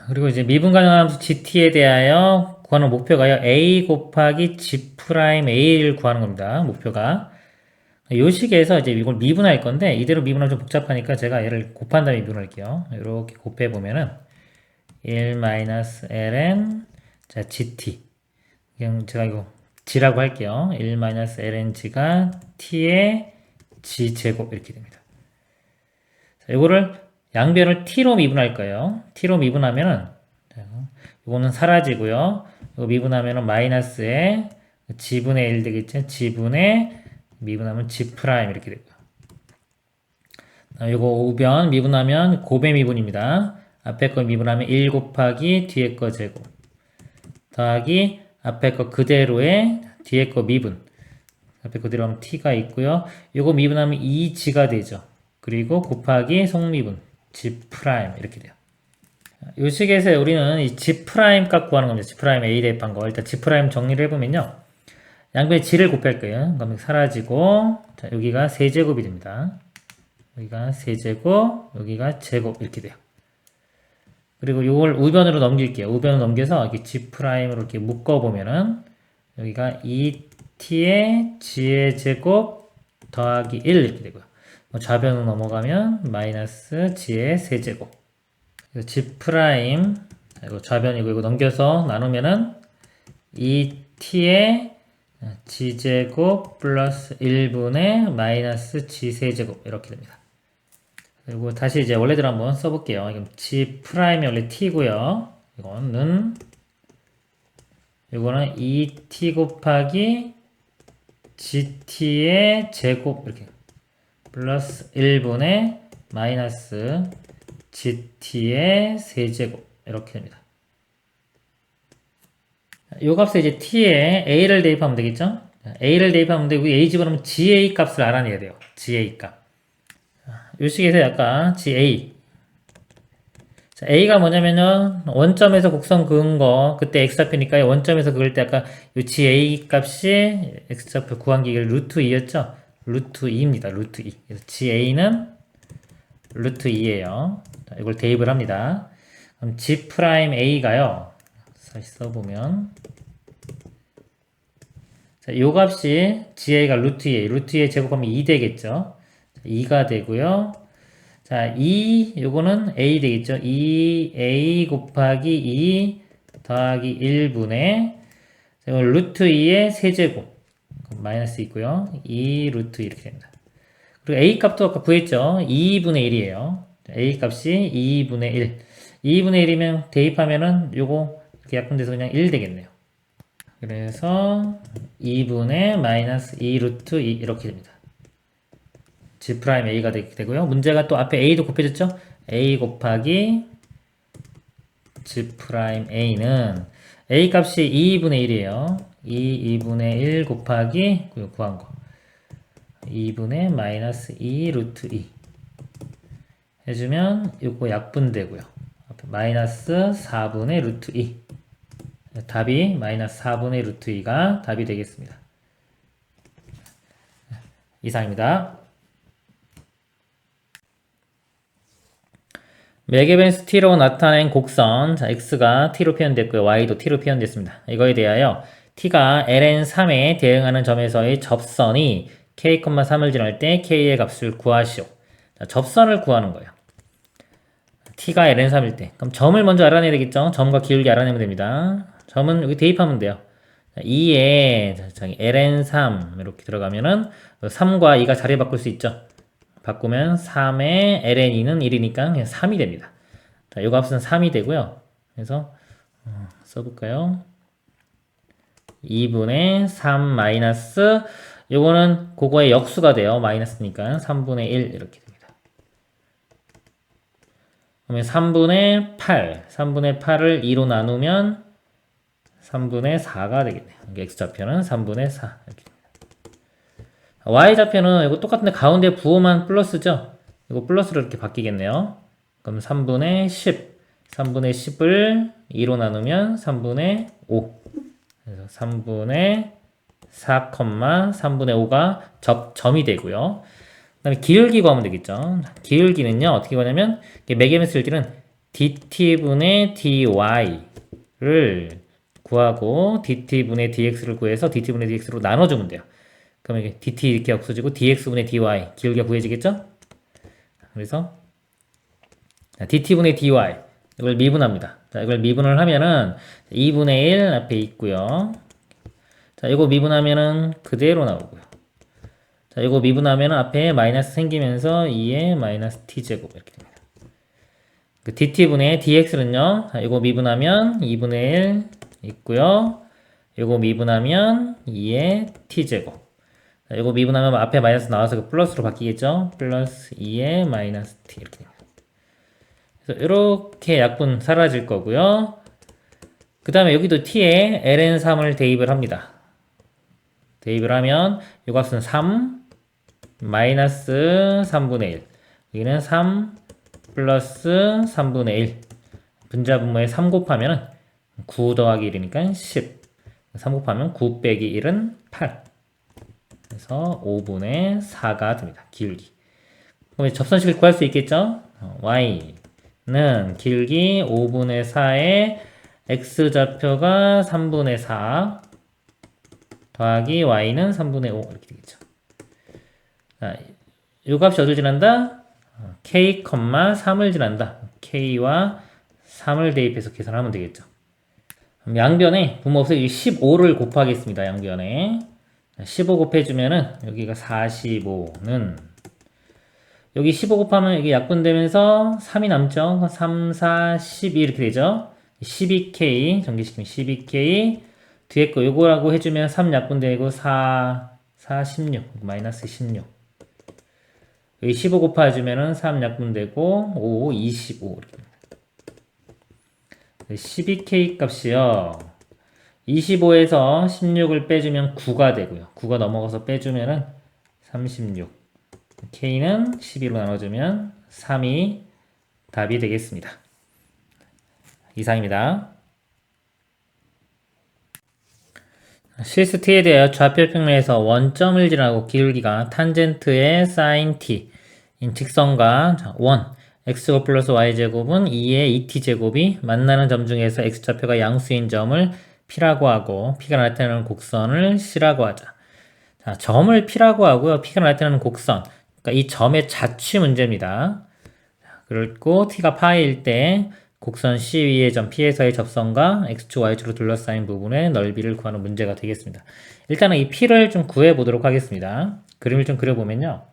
그리고 이제 미분 가능한 함수 gt에 대하여 구하는 목표가요. a 곱하기 g'a를 구하는 겁니다. 목표가. 요 식에서 이제 이걸 미분할 건데 이대로 미분하면 좀 복잡하니까 제가 얘를 곱한 다음에 미분할게요. 이렇게 곱해 보면은 1-ln 자 gt 그냥 제가 이거 g라고 할게요. 1-ln g가 t의 g 제곱 이렇게 됩니다. 자, 이거를 양변을 t로 미분할 거예요. t로 미분하면은 이거는 사라지고요. 이거 미분하면은 마이너스에 g분의 1 되겠죠. g분의 미분하면 g 프라임 이렇게 되고요. 요거 우변 미분하면 곱의 미분입니다. 앞에 거 미분하면 1 곱하기 뒤에 거 제곱 더하기 앞에 거 그대로의 뒤에 거 미분 앞에 그대로 하면 t가 있고요. 요거 미분하면 2g가 되죠. 그리고 곱하기 속미분 g 프라임 이렇게 돼요. 요 식에서 우리는 이 g 프라임 값 구하는 겁니다. g 프라임 a 대입한 거 일단 g 프라임 정리를 해보면요. 양변에 g를 곱할 거예요. 그러면 사라지고 자 여기가 세제곱이 됩니다. 여기가 세제곱 여기가 제곱 이렇게 돼요. 그리고 이걸 우변으로 넘길게요. 우변으로 넘겨서 이렇게 g 프라임으로 이렇게 묶어보면은 여기가 2t의 g의 제곱 더하기 1 이렇게 되고요. 좌변으로 넘어가면 마이너스 g의 세제곱 g 프라임 이거 좌변이고 이거 넘겨서 나누면은 2t의 g제곱 플러스 1분의 마이너스 g세제곱 이렇게 됩니다. 그리고 다시 이제 원래대로 한번 써볼게요. 이건 g 프라임이 원래 t고요. 이거는 2t 곱하기 gt의 제곱 이렇게 플러스 1분의 마이너스 gt의 세제곱 이렇게 됩니다. 요 값에 이제 t에 a를 대입하면 되겠죠? a를 대입하면 되고 a 집어넣으면 ga 값을 알아내야 돼요. ga 값. 요 식에서 약간 ga. 자, a가 뭐냐면은 원점에서 곡선 그은 거 그때 x좌표니까 원점에서 그을 때 아까 요 ga 값이 x좌표 구한 게 루트 2였죠? 루트 2입니다. 루트 2. 그래서 ga는 루트 2예요. 자, 이걸 대입을 합니다. 그럼 g 프라임 a가요. 다시 써보면 자, 요 값이 ga가 루트 2, 루트 2에 제곱하면 2 되겠죠. 자, 2가 되고요. 자, 2 요거는 a 되겠죠. 2a 곱하기 2 더하기 1분의 루트 2의 세제곱 마이너스 있고요. 2 루트 이렇게 됩니다. 그리고 a 값도 아까 구했죠. 2분의 1이에요. a 값이 2분의 1. 2분의 1이면 대입하면은 요거 이렇게 약분돼서 그냥 1 되겠네요. 그래서 2분의 마이너스 2 루트 2 이렇게 됩니다. g 프라임 a가 되고요. 문제가 또 앞에 a도 곱해졌죠? a 곱하기 g 프라임 a는 a 값이 2분의 1이에요. 2분의 1 곱하기 구한 거 2분의 마이너스 2 루트 2 해주면 요거 약분되고요. 마이너스 4분의 루트 2 답이 마이너스 4분의 루트 2가 답이 되겠습니다. 이상입니다. 매개변수 t로 나타낸 곡선, 자, x가 t로 표현됐고요. y도 t로 표현됐습니다. 이거에 대하여 t가 ln3에 대응하는 점에서의 접선이 k,3을 지날 때 k의 값을 구하시오. 자, 접선을 구하는 거예요. t가 ln3일 때. 그럼 점을 먼저 알아내야 되겠죠? 점과 기울기 알아내면 됩니다. 점은 여기 대입하면 돼요. 2에 ln3 이렇게 들어가면은 3과 2가 자리 바꿀 수 있죠. 바꾸면 3에 ln2는 1이니까 그냥 3이 됩니다. 자, 요 값은 3이 되고요. 그래서 써볼까요? 2분의 3 마이너스 요거는 그거의 역수가 돼요. 마이너스니까 3분의 1 이렇게 됩니다. 그러면 3분의 8을 2로 나누면 3분의 4가 되겠네요. x좌표는 3분의 4 이렇게 됩니다. y좌표는 이거 똑같은데 가운데 부호만 플러스죠? 이거 플러스로 이렇게 바뀌겠네요. 그럼 3분의 10을 2로 나누면 3분의 5 그래서 3분의 4, 3분의 5가 점이 되고요. 그 다음에 기울기 구하면 되겠죠. 기울기는요 어떻게 구하냐면 매개변수 일기는 dt분의 dy를 구하고 dt분의 dx를 구해서 dt분의 dx로 나눠주면 돼요. 그러면 이게 dt 이렇게 없어지고 dx분의 dy 기울기가 구해지겠죠? 그래서 dt분의 dy 이걸 미분합니다. 자, 이걸 미분을 하면은 2분의 1 앞에 있고요. 자, 이거 미분하면은 그대로 나오고요. 자, 이거 미분하면은 앞에 마이너스 생기면서 2의 마이너스 t제곱 이렇게 됩니다. 그 dt분의 dx는요. 자, 이거 미분하면 2분의 1 있고요. 이거 미분하면 2의 t제곱. 자, 이거 미분하면 앞에 마이너스 나와서 그 플러스로 바뀌겠죠? 플러스 2의 마이너스 t 이렇게 됩니다. 그래서 이렇게 약분 사라질 거고요. 그 다음에 여기도 t에 ln3을 대입을 합니다. 대입을 하면 이 값은 3 마이너스 3분의 1 여기는 3 플러스 3분의 1 분자분모에 3 곱하면 9 더하기 1이니까 10 3 곱하면 9 빼기 1은 8 그래서 5분의 4가 됩니다. 기울기. 그럼 접선식을 구할 수 있겠죠? y는 기울기 5분의 4에 x좌표가 3분의 4 더하기 y는 3분의 5 이렇게 되겠죠. 자, 요 값이 어딜 지난다? k, 3을 지난다. k와 3을 대입해서 계산하면 되겠죠. 그럼 양변에 분모 없애기 15를 곱하겠습니다. 양변에 15 곱해주면은 여기가 45는 여기 15 곱하면 이게 약분되면서 3이 남죠. 3, 4, 12 이렇게 되죠. 12k 전개시키면 12k 뒤에 거 요거라고 해주면 3 약분되고 4, 16 마이너스 16 여기 15 곱해주면은 3 약분되고 5, 25 이렇게 됩니다. 12k 값이요. 25에서 16을 빼주면 9가 되고요. 9가 넘어가서 빼주면은 36. k는 12로 나눠주면 3이 답이 되겠습니다. 이상입니다. 실수 t에 대하여 좌표평면에서 원점을 지나고 기울기가 탄젠트의 sin t 인 직선과 원 x제곱 플러스 y제곱은 2의 2t제곱이 만나는 점 중에서 x좌표가 양수인 점을 p라고 하고 p가 나타내는 곡선을 c라고 하자. 자, 점을 p라고 하고요. p가 나타내는 곡선 그러니까 이 점의 자취 문제입니다. 그리고 t가 파일 때 곡선 C 위의 점 P에서의 접선과 X축, Y축으로 둘러싸인 부분의 넓이를 구하는 문제가 되겠습니다. 일단은 이 P를 좀 구해 보도록 하겠습니다. 그림을 좀 그려보면요.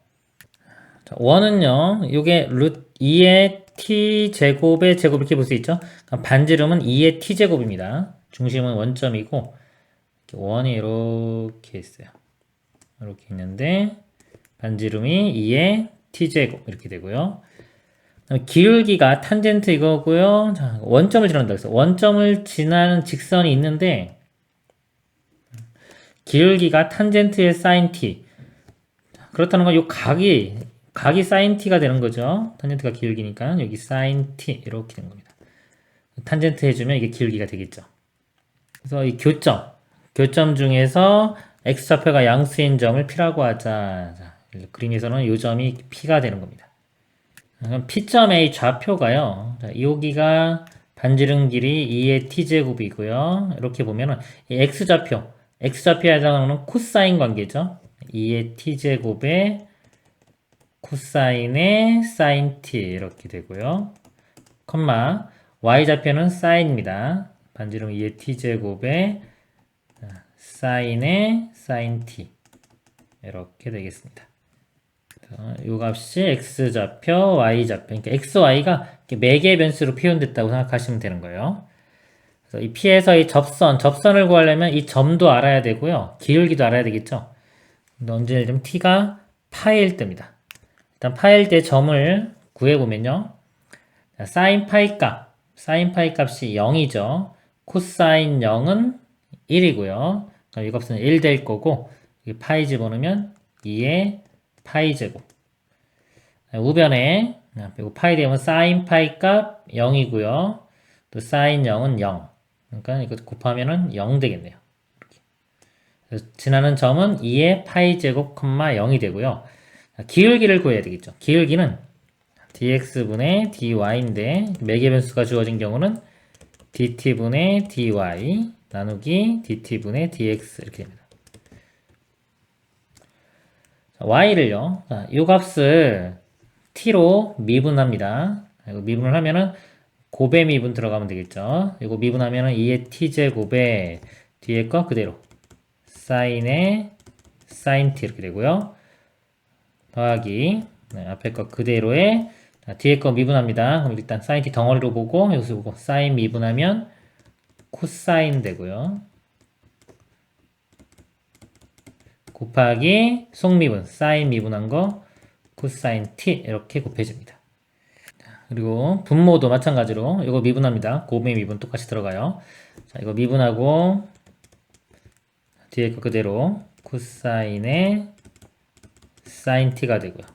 자, 원은요, 요게 루트 2의 T제곱의 제곱 이렇게 볼 수 있죠? 반지름은 2의 T제곱입니다. 중심은 원점이고, 원이 이렇게 있어요. 이렇게 있는데, 반지름이 2의 T제곱 이렇게 되고요. 기울기가 탄젠트 이거고요. 자, 원점을 지난다 그래서 원점을 지나는 직선이 있는데 기울기가 탄젠트의 사인 t. 그렇다는 건 이 각이 사인 t가 되는 거죠. 탄젠트가 기울기니까 여기 사인 t 이렇게 되는 겁니다. 탄젠트 해주면 이게 기울기가 되겠죠. 그래서 이 교점 중에서 x좌표가 양수인 점을 p라고 하자. 자, 그림에서는 이 점이 p가 되는 겁니다. 그럼 p점의 좌표가요. 자, 여기가 반지름 길이 2의 t제곱이고요. 이렇게 보면은 이 x좌표에 해당하는 코사인 관계죠. 2의 t제곱에 코사인의 사인 t 이렇게 되고요. 컴마 y좌표는 사인입니다. 반지름 2의 t제곱에 사인의 사인 t 이렇게 되겠습니다. 이 값이 x좌표, y좌표. 그러니까 x, y가 매개의 변수로 표현됐다고 생각하시면 되는 거예요. 그래서 이 P에서 이 접선을 구하려면 이 점도 알아야 되고요. 기울기도 알아야 되겠죠. 근데 언제 좀 t가 파일 때입니다. 일단 파일 때 점을 구해보면요. 사인 파이 값이 0이죠. 코사인 0은 1이고요. 그럼 이 값은 1 될 거고, 파이 집어넣으면 2의 파이 제곱. 우변에 파이 되면 사인 파이 값 0이고요. 또 사인 0은 0. 그러니까 이거 곱하면은 0 되겠네요. 그래서 지나는 점은 2의 파이 제곱, 0이 되고요. 기울기를 구해야 되겠죠. 기울기는 dx분의 dy인데 매개 변수가 주어진 경우는 dt분의 dy 나누기 dt분의 dx 이렇게 됩니다. y를요. 이 값을 t로 미분합니다. 이거 미분을 하면은 곱의 미분 들어가면 되겠죠. 이거 미분하면은 2의 t제곱에 뒤에 거 그대로 사인의 사인 t 이렇게 되고요. 더하기 앞에 거 그대로에 뒤에 거 미분합니다. 그럼 일단 사인 t 덩어리로 보고 여기서 보고 사인 미분하면 코사인 되고요. 곱하기 속미분 사인 미분한 거 코사인 t 이렇게 곱해집니다. 그리고 분모도 마찬가지로 이거 미분합니다. 곱의 미분 똑같이 들어가요. 자, 이거 미분하고 뒤에 거 그대로 코사인의 사인 t가 되고요.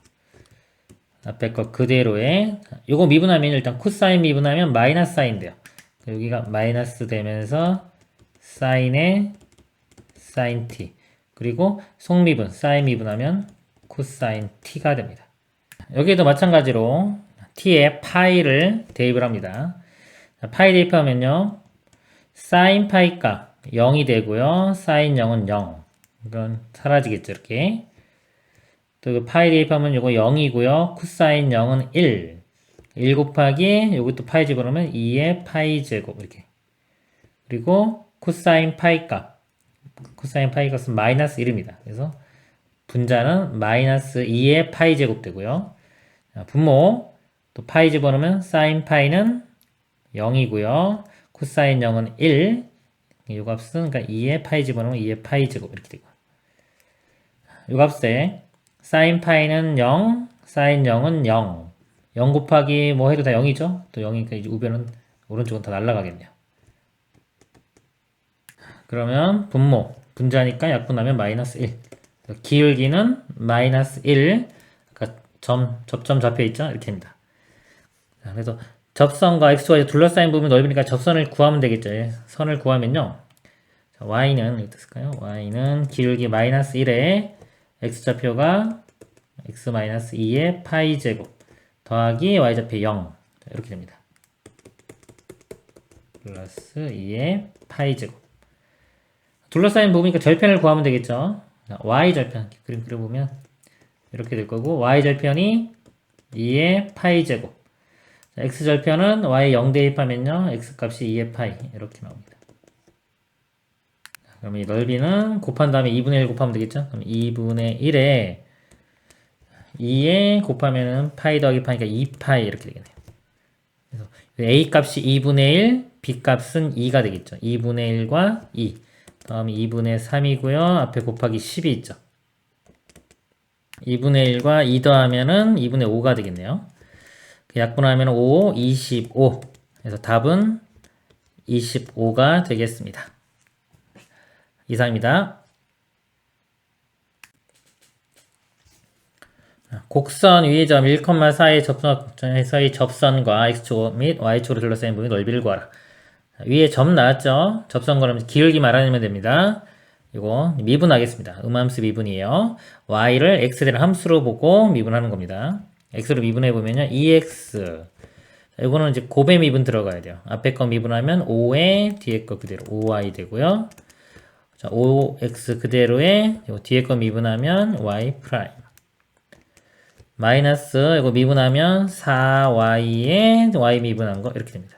앞에 거 그대로에 이거 미분하면 일단 코사인 미분하면 마이너스 사인 돼요. 여기가 마이너스 되면서 사인의 사인 t 그리고 속미분 사인 미분하면 코사인 t가 됩니다. 여기도 마찬가지로 t에 파이를 대입을 합니다. 파이 대입하면요 사인 파이 값 0이 되고요 사인 0은 0 이건 사라지겠죠. 이렇게 또 파이 대입하면 이거 0이고요 코사인 0은 1 곱하기 여기 또 파이 집어넣으면 2의 파이 제곱 이렇게 그리고 코사인 파이 값은 마이너스 1입니다. 그래서 분자는 마이너스 2의 파이 제곱 되고요. 분모 또 파이 집어넣으면 사인 파이는 0이고요. 코사인 0은 1. 이 값은 그러니까 2의 파이 집어넣으면 2의 파이 제곱 이렇게 되고 이 값에 사인 파이는 0, 사인 0은 0. 0 곱하기 뭐 해도 다 0이죠? 또 0이니까 이제 우변은 오른쪽은 다 날라가겠네요. 그러면 분자니까 약분하면 마이너스 1. 기울기는 마이너스 1. 그러니까 접점 좌표에 있죠? 이렇게 됩니다. 그래서 접선과 xy 둘러싸인 부분이 넓으니까 접선을 구하면 되겠죠. 선을 구하면요. 자, y는 어떻게 쓸까요? y는 기울기 마이너스 1에 x좌표가 x 마이너스 2의 파이 제곱 더하기 y좌표 0 자, 이렇게 됩니다. 플러스 2의 파이 제곱 둘러싸인 부분이니까 절편을 구하면 되겠죠. y절편 그림 그려보면 이렇게 될 거고 y절편이 2의 파이 제곱 x절편은 y 0 대입하면요 x값이 2의 파이 이렇게 나옵니다. 그럼 이 넓이는 곱한 다음에 2분의 1 곱하면 되겠죠. 그럼 2분의 1에 2에 곱하면은 파이 더하기 파이니까 2파이 이렇게 되겠네요. 그래서 a 값이 2분의 1 b 값은 2가 되겠죠. 2분의 1과 2 다음에 2분의 3이고요. 앞에 곱하기 10이 있죠. 2분의 1과 2 더하면은 2분의 5가 되겠네요. 약분하면 5, 25. 그래서 답은 25가 되겠습니다. 이상입니다. 곡선 위의 점 1,4의 접선에서의 접선과 x축 및 y축으로 둘러싸인 부분의 넓이를 구하라. 위에 점 나왔죠? 접선 그러면 기울기 말하면 됩니다. 이거 미분하겠습니다. 음함수 미분이에요. y를 x라는 함수로 보고 미분하는 겁니다. x로 미분해 보면요, 2x. 이거는 이제 곱의 미분 들어가야 돼요. 앞에 거 미분하면 5에 뒤에 거 그대로 5y 되고요. 자, 5x 그대로에 뒤에 거 미분하면 y 프라임. 마이너스 이거 미분하면 4y에 y 미분한 거 이렇게 됩니다.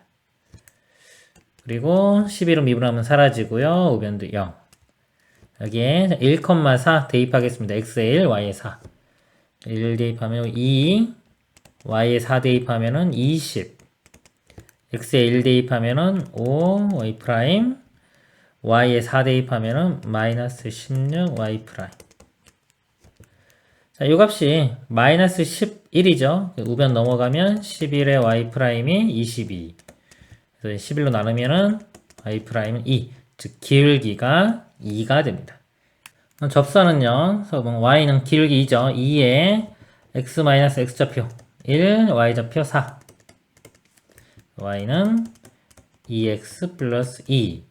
그리고 11로 미분하면 사라지고요. 우변도 0. 여기에 1,4 대입하겠습니다. x에 1, y에 4. 1 대입하면 2, y에 4 대입하면은 20. x에 1 대입하면은 5, y 프라임. y에 4 대입하면은 마이너스 16, y 프라임. 자, 이 값이 마이너스 11이죠. 우변 넘어가면 11의 y 프라임이 22. 그래서 11로 나누면은 y 프라임은 2. 즉, 기울기가 2가 됩니다. 접선은요, y는 기울기 2죠. 2에 x 마이너스 x좌표 1, y좌표 4. y는 2x 플러스 2.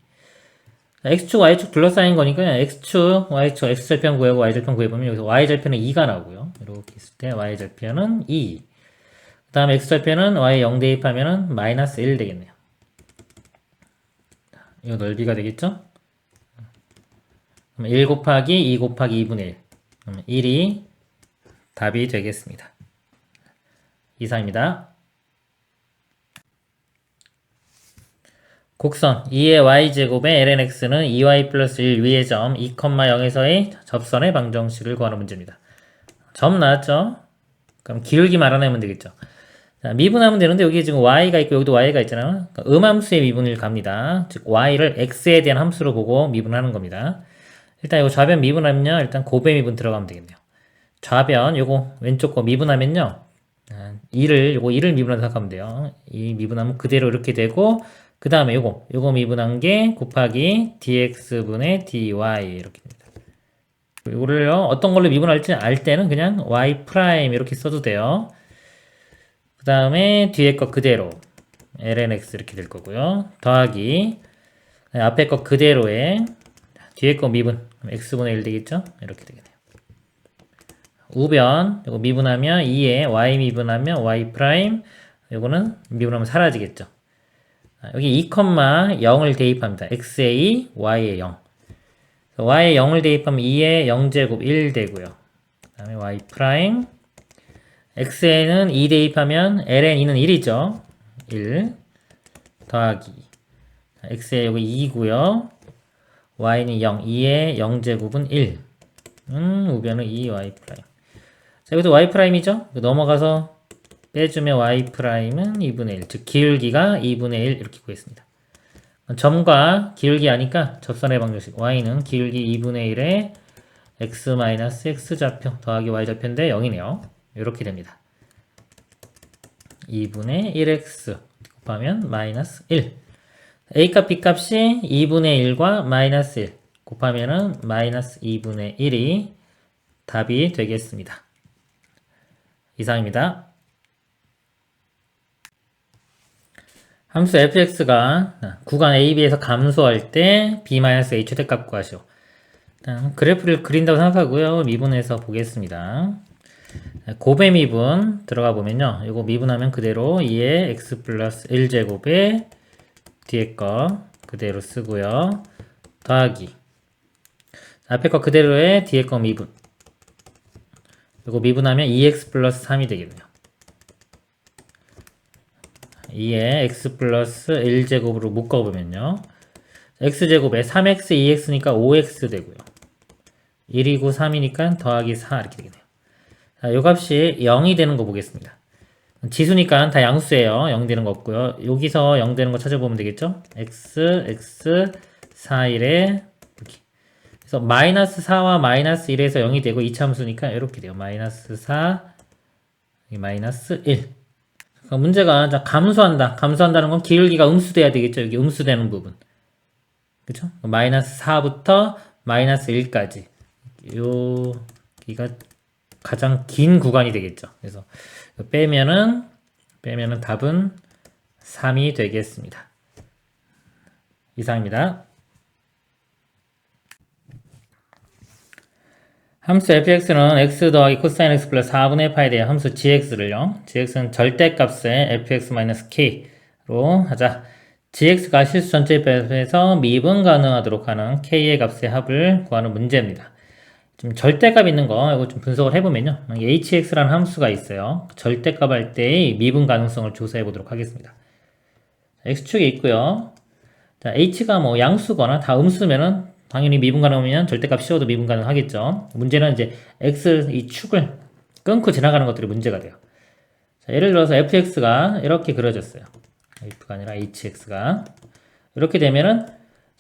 x축, y축 둘러싸인 거니까 x축, y축, x절편 구하고 y절편 구해보면 여기서 y절편은 2가 나오고요. 이렇게 있을 때 y절편은 2. 그 다음에 x절편은 y 0 대입하면은 마이너스 1 되겠네요. 이거 넓이가 되겠죠? 그럼 1 곱하기 2 곱하기 2분의 1. 그럼 1이 답이 되겠습니다. 이상입니다. 곡선 2의 y제곱의 lnx는 2y 플러스 1 위의 점 2,0에서의 접선의 방정식을 구하는 문제입니다. 점 나왔죠? 그럼 기울기 말아내면 되겠죠. 자, 미분하면 되는데 여기 지금 y가 있고 여기도 y가 있잖아요. 그러니까 음함수의 미분을 갑니다. 즉 y를 x에 대한 함수로 보고 미분하는 겁니다. 일단 이거 좌변 미분하면요, 일단 곱의 미분 들어가면 되겠네요. 좌변 요거 왼쪽 거 미분하면요, 2를 미분해서 생각하면 돼요. 이 미분하면 그대로 이렇게 되고, 그 다음에 요거 미분한 게 곱하기 dx분의 dy 이렇게 됩니다. 이거를요, 어떤 걸로 미분할지 알 때는 그냥 y 프라임 이렇게 써도 돼요. 그 다음에 뒤에 거 그대로 lnx 이렇게 될 거고요. 더하기 앞에 거 그대로에 뒤에 거 미분 x분의 1 되겠죠? 이렇게 되겠네요. 우변 이거 미분하면 2에 y 미분하면 y 프라임, 이거는 미분하면 사라지겠죠. 여기 2,0을 대입합니다. x에 2, y에 0. y에 0을 대입하면 2에 0제곱 1 되고요. 그 다음에 y 프라임, x에는 2 대입하면 ln 2는 1이죠. 1 더하기 x에 여기 2고요. y는 0, 2에 0제곱은 1. 우변은 2y 프라임. 자, 여기도 y 프라임이죠? 넘어가서 빼주면 y 프라임은 2분의 1. 즉, 기울기가 2분의 1 이렇게 구했습니다. 점과 기울기 아니까 접선의 방정식. y는 기울기 2분의 1에 x-x좌표 더하기 y좌표인데 0이네요. 이렇게 됩니다. 2분의 1x 곱하면 마이너스 1. a값 b값이 2분의 1과 마이너스 1 곱하면은 마이너스 2분의 1이 답이 되겠습니다. 이상입니다. 함수 fx가 구간 AB에서 감소할 때 b-a 최대값 구하시오. 일단 그래프를 그린다고 생각하고요. 미분해서 보겠습니다. 곱의 미분 들어가 보면요. 이거 미분하면 그대로 2의 x 플러스 1제곱에 뒤에 거 그대로 쓰고요. 더하기 앞에 거 그대로에 뒤에 거 미분. 이거 미분하면 2x 플러스 3이 되겠네요. 2에 x 플러스 1제곱으로 묶어보면요. x제곱에 3x, 2x니까 5x 되고요. 1이고 3이니까 더하기 4 이렇게 되겠네요. 자, 요 값이 0이 되는 거 보겠습니다. 지수니까 다 양수예요. 0 되는 거 없고요. 여기서 0 되는 거 찾아보면 되겠죠? x, x, 4, 1에 이렇게. 그래서 마이너스 4와 마이너스 1에서 0이 되고 이차함수니까 이렇게 돼요. 마이너스 4, 마이너스 1. 그러니까 문제가 자, 감소한다는 건 기울기가 음수돼야 되겠죠. 여기 음수되는 부분. 그쵸? 마이너스 4부터 마이너스 1까지. 여기가 가장 긴 구간이 되겠죠. 그래서 빼면은 답은 3이 되겠습니다. 이상입니다. 함수 fx는 x 더하기 코사인 x 플러스 4분의 파이에 대한 함수 gx를요. gx는 절대값의 fx-k로 하자. gx가 실수 전체 배에서 미분 가능하도록 하는 k의 값의 합을 구하는 문제입니다. 좀 절대값 있는 거 이거 좀 분석을 해보면요. hx라는 함수가 있어요. 절대값 할 때의 미분 가능성을 조사해 보도록 하겠습니다. x축에 있고요. 자, h가 뭐 양수거나 다 음수면은 당연히 미분 가능하면 절대값 씌워도 미분 가능하겠죠. 문제는 이제 x 이 축을 끊고 지나가는 것들이 문제가 돼요. 자, 예를 들어서 fx가 이렇게 그려졌어요. f가 아니라 hx가 이렇게 되면은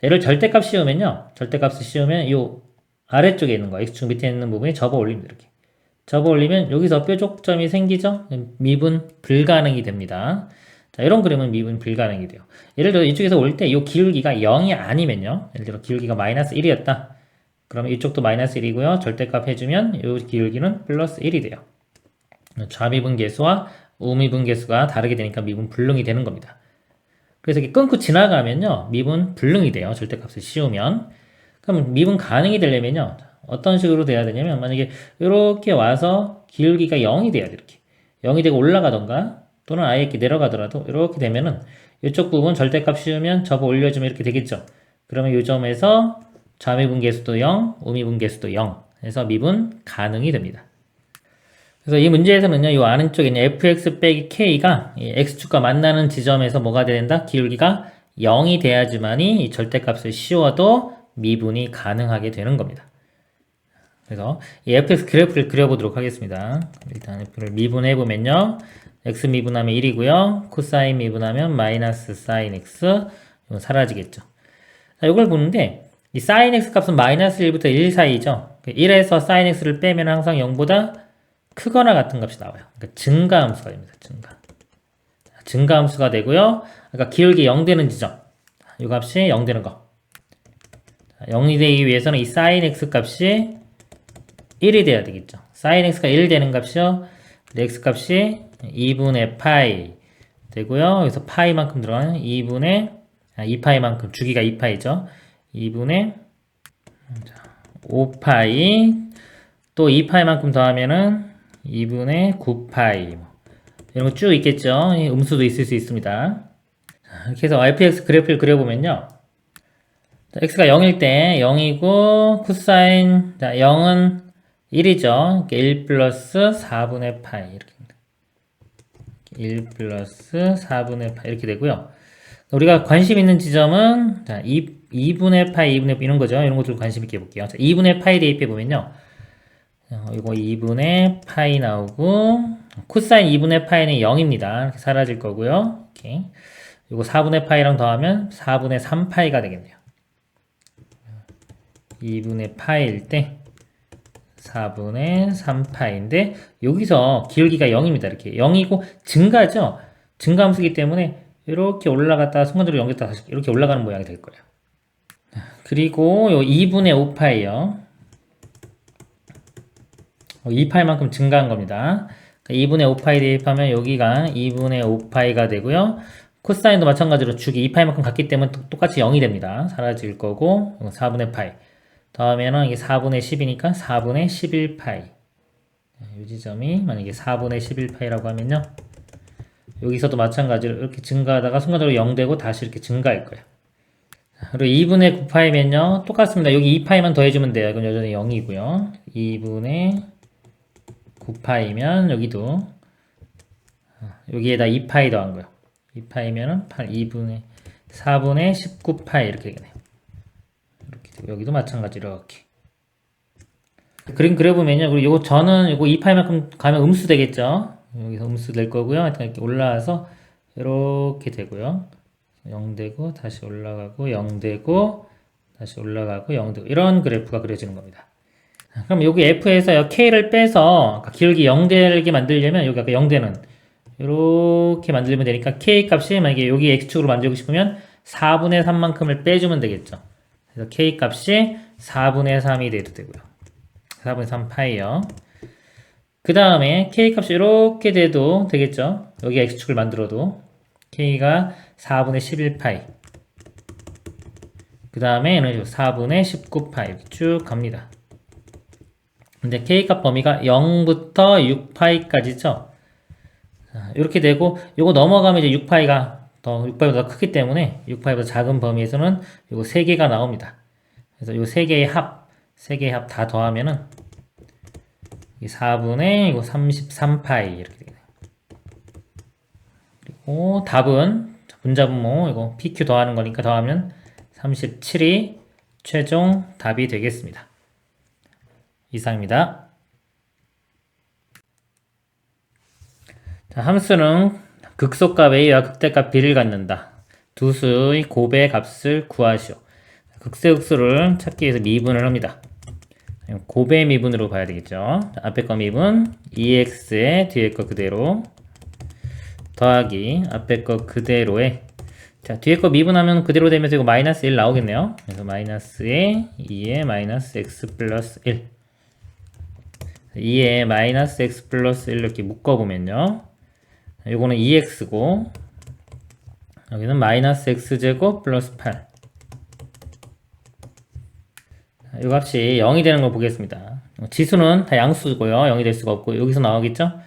얘를 절대값 씌우면요. 절대값을 씌우면 이 아래쪽에 있는 거 x축 밑에 있는 부분이 접어 올립니다. 이렇게 접어 올리면 여기서 뾰족점이 생기죠. 미분 불가능이 됩니다. 자, 이런 그림은 미분 불가능이 돼요. 예를 들어 이쪽에서 올 때 이 기울기가 0이 아니면요. 예를 들어 기울기가 마이너스 1이었다. 그러면 이쪽도 마이너스 1이고요. 절대값 해주면 이 기울기는 플러스 1이 돼요. 좌미분 계수와 우미분 계수가 다르게 되니까 미분 불능이 되는 겁니다. 그래서 이렇게 끊고 지나가면요. 미분 불능이 돼요. 절대값을 씌우면. 그럼 미분 가능이 되려면요. 어떤 식으로 돼야 되냐면 만약에 이렇게 와서 기울기가 0이 돼야 돼. 이렇게 0이 되고 올라가던가 또는 아예 이렇게 내려가더라도 이렇게 되면은 이쪽 부분 절대값 씌우면 접어 올려주면 이렇게 되겠죠. 그러면 이 점에서 좌미분 계수도 0, 우미분 계수도 0 해서 미분 가능이 됩니다. 그래서 이 문제에서는요, 이 아래쪽에 있는 fx 빼기 k가 이 x축과 만나는 지점에서 뭐가 된다? 기울기가 0이 돼야지만이 이 절대값을 씌워도 미분이 가능하게 되는 겁니다. 그래서 이 fx 그래프를 그려보도록 하겠습니다. 일단 f를 미분해보면요. x 미분하면 1이고요. 코사인 미분하면 마이너스 사인 x 이건 사라지겠죠. 자, 이걸 보는데 이 사인 x 값은 마이너스 1부터 1 사이죠. 1에서 사인 x를 빼면 항상 0보다 크거나 같은 값이 나와요. 그러니까 증가함수가 됩니다. 증가함수가 되고요. 그러니까 기울기 0 되는 지점 이 값이 0 되는 거. 0이 되기 위해서는 이 사인 x 값이 1이 돼야 되겠죠. 사인 x가 1 되는 값이요. x 값이 2분의 파이 되고요. 여기서 파이만큼 들어가는 2파이만큼 주기가 2파이죠. 2분의 5파이 또 2파이만큼 더하면은 2분의 9파이 이런 거 쭉 있겠죠. 음수도 있을 수 있습니다. 이렇게 해서 fx 그래프를 그려보면요. x가 0일 때 0이고 코사인 0은 1이죠. 1 플러스 4분의 파이 이렇게 1 플러스 4분의 파이 이렇게 되고요. 우리가 관심 있는 지점은 자, 2분의 파이, 2분의 이런 거죠. 이런 것들 관심 있게 볼게요. 자, 2분의 파이 대입해 보면요. 이거 2분의 파이 나오고 코사인 2분의 파이는 0입니다. 이렇게 사라질 거고요. 이렇게. 이거 4분의 파이랑 더하면 4분의 3파이가 되겠네요. 2분의 파이일 때 4분의 3파인데 여기서 기울기가 0입니다. 이렇게 0이고 증가죠. 증가함수이기 때문에 이렇게 올라갔다가 순간적으로 0겠다 다시 이렇게 올라가는 모양이 될 거예요. 그리고 요 2분의 5파이요. 2파이만큼 증가한 겁니다. 2분의 5파이 대입하면 여기가 2분의 5파이가 되고요. 코사인도 마찬가지로 주기 2파이만큼 같기 때문에 똑같이 0이 됩니다. 사라질 거고 4분의 파이 더하면은 이게 4분의 10이니까 4분의 11파이. 이 지점이 만약에 4분의 11파이라고 하면요. 여기서도 마찬가지로 이렇게 증가하다가 순간적으로 0 되고 다시 이렇게 증가할 거예요. 그리고 2분의 9파이면요. 똑같습니다. 여기 2파이만 더해주면 돼요. 이건 여전히 0이고요. 2분의 9파이면 여기도 여기에다 2파이 더한 거예요. 2파이면은 2분의 4분의 19파이 이렇게 되겠네요. 이렇게 되고 여기도 마찬가지로 이렇게 그림 그려보면요. 그리고 요거 저는 요거 2파이만큼 가면 음수 되겠죠. 여기서 음수 될 거고요. 하여튼 이렇게 올라와서 이렇게 되고요. 0 되고 다시 올라가고 0 되고 다시 올라가고 0 되고 이런 그래프가 그려지는 겁니다. 그럼 여기 F에서 K를 빼서 기울기 0 되게 만들려면 여기 아까 0 되는 이렇게 만들면 되니까 K 값이 만약에 여기 X축으로 만들고 싶으면 4분의 3만큼을 빼주면 되겠죠. 그래서 K 값이 4분의 3이 돼도 되고요. 4분의 3 파이요. 그 다음에 k 값이 이렇게 돼도 되겠죠. 여기가 x축을 만들어도 k가 4분의 11파이, 그 다음에 얘는 4분의 19파이 쭉 갑니다. 근데 k값 범위가 0부터 6파이까지죠. 이렇게 되고 요거 넘어가면 이제 6파이가 더 6파이보다 더 크기 때문에 6파이보다 작은 범위에서는 요거 3개가 나옵니다. 그래서 요 3개의 합 다 더하면은 이 4분의 이거 33파이 이렇게 되네요. 그리고 답은 분자분모 이거 PQ 더하는 거니까 더하면 37이 최종 답이 되겠습니다. 이상입니다. 자, 함수는 극소값 A와 극대값 B를 갖는다. 두 수의 곱의 값을 구하시오. 극세극소를 찾기 위해서 미분을 합니다. 곱의 미분으로 봐야 되겠죠. 자, 앞에 거 미분 2x에 뒤에 거 그대로 더하기 앞에 거 그대로에, 자, 뒤에 거 미분하면 그대로 되면서 이거 마이너스 1 나오겠네요. 그래서 마이너스에 2에 마이너스 x 플러스 1, 2에 마이너스 x 플러스 1 이렇게 묶어보면요. 요거는 2x고 여기는 마이너스 x제곱 플러스 8. 이 값이 0이 되는 걸 보겠습니다. 지수는 다 양수고요. 0이 될 수가 없고 여기서 나오겠죠?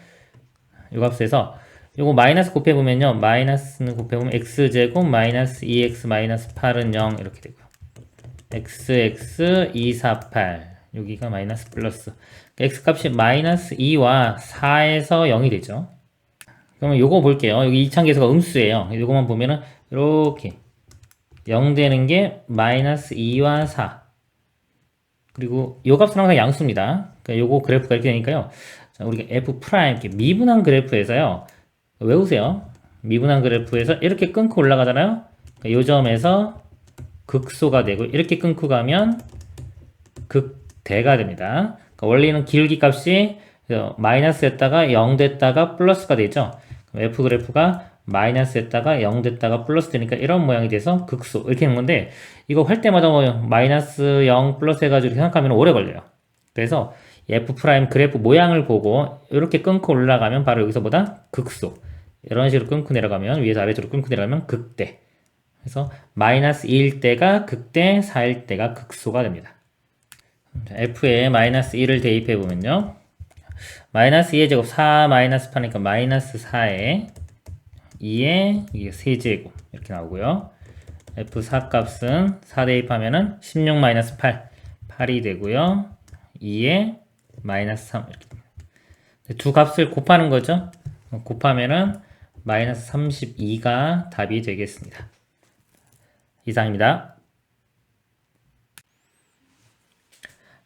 이 값에서 요거 마이너스 곱해보면요. 마이너스는 곱해보면 x제곱 마이너스 2x 마이너스 8은 0 이렇게 되고요. xx 248 여기가 마이너스 플러스, x 값이 마이너스 2와 4에서 0이 되죠. 그러면 요거 볼게요. 여기 이차계수가 음수예요. 요거만 보면은 이렇게 0 되는 게 마이너스 2와 4, 그리고 요 값은 항상 양수입니다. 그러니까 요거 그래프가 이렇게 되니까요. 자, 우리가 f 프라임 이렇게 미분한 그래프에서요. 외우세요. 미분한 그래프에서 이렇게 끊고 올라가잖아요. 그러니까 요 점에서 극소가 되고 이렇게 끊고 가면 극대가 됩니다. 그러니까 원리는 기울기 값이 마이너스였다가 0 됐다가 플러스가 되죠. F 그래프가 마이너스 했다가 0 됐다가 플러스 되니까 이런 모양이 돼서 극소 이렇게 되는 건데, 이거 할 때마다 뭐 마이너스 0 플러스 해가지고 생각하면 오래 걸려요. 그래서 F 프라임 그래프 모양을 보고 이렇게 끊고 올라가면 바로 여기서 보다 극소, 이런 식으로 끊고 내려가면 위에서 아래쪽으로 끊고 내려가면 극대, 그래서 마이너스 2일 때가 극대, 4일 때가 극소가 됩니다. F에 마이너스 1을 대입해 보면요. 마이너스 2의 제곱 4 마이너스 8이니까 마이너스 4에 2에 이게 세제곱 이렇게 나오고요. F4 값은 4 대입하면은 16 마이너스 8, 8이 되고요. 2에 마이너스 3 이렇게 됩니다. 두 값을 곱하는 거죠. 곱하면은 마이너스 32가 답이 되겠습니다. 이상입니다.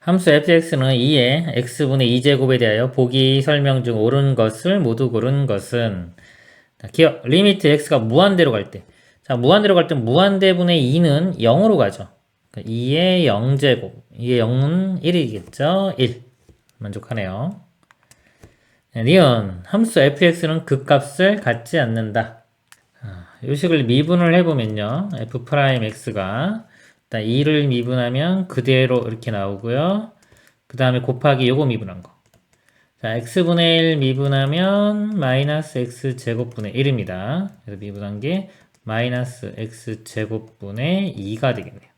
함수 fx는 2의 x분의 2제곱에 대하여 보기 설명 중 옳은 것을 모두 고른 것은, 기억, 리미트 x가 무한대로 갈 때, 자, 무한대로 갈 때 무한대분의 2는 0으로 가죠. 그러니까 2의 0제곱, 2의 0은 1이겠죠. 1. 만족하네요. 니은, 함수 fx는 극값을 갖지 않는다. 이 식을 미분을 해보면요. f'x가 일단 2를 미분하면 그대로 이렇게 나오고요. 그 다음에 곱하기 요거 미분한 거. 자, x분의 1 미분하면 마이너스 x제곱분의 1입니다. 그래서 미분한 게 마이너스 x제곱분의 2가 되겠네요.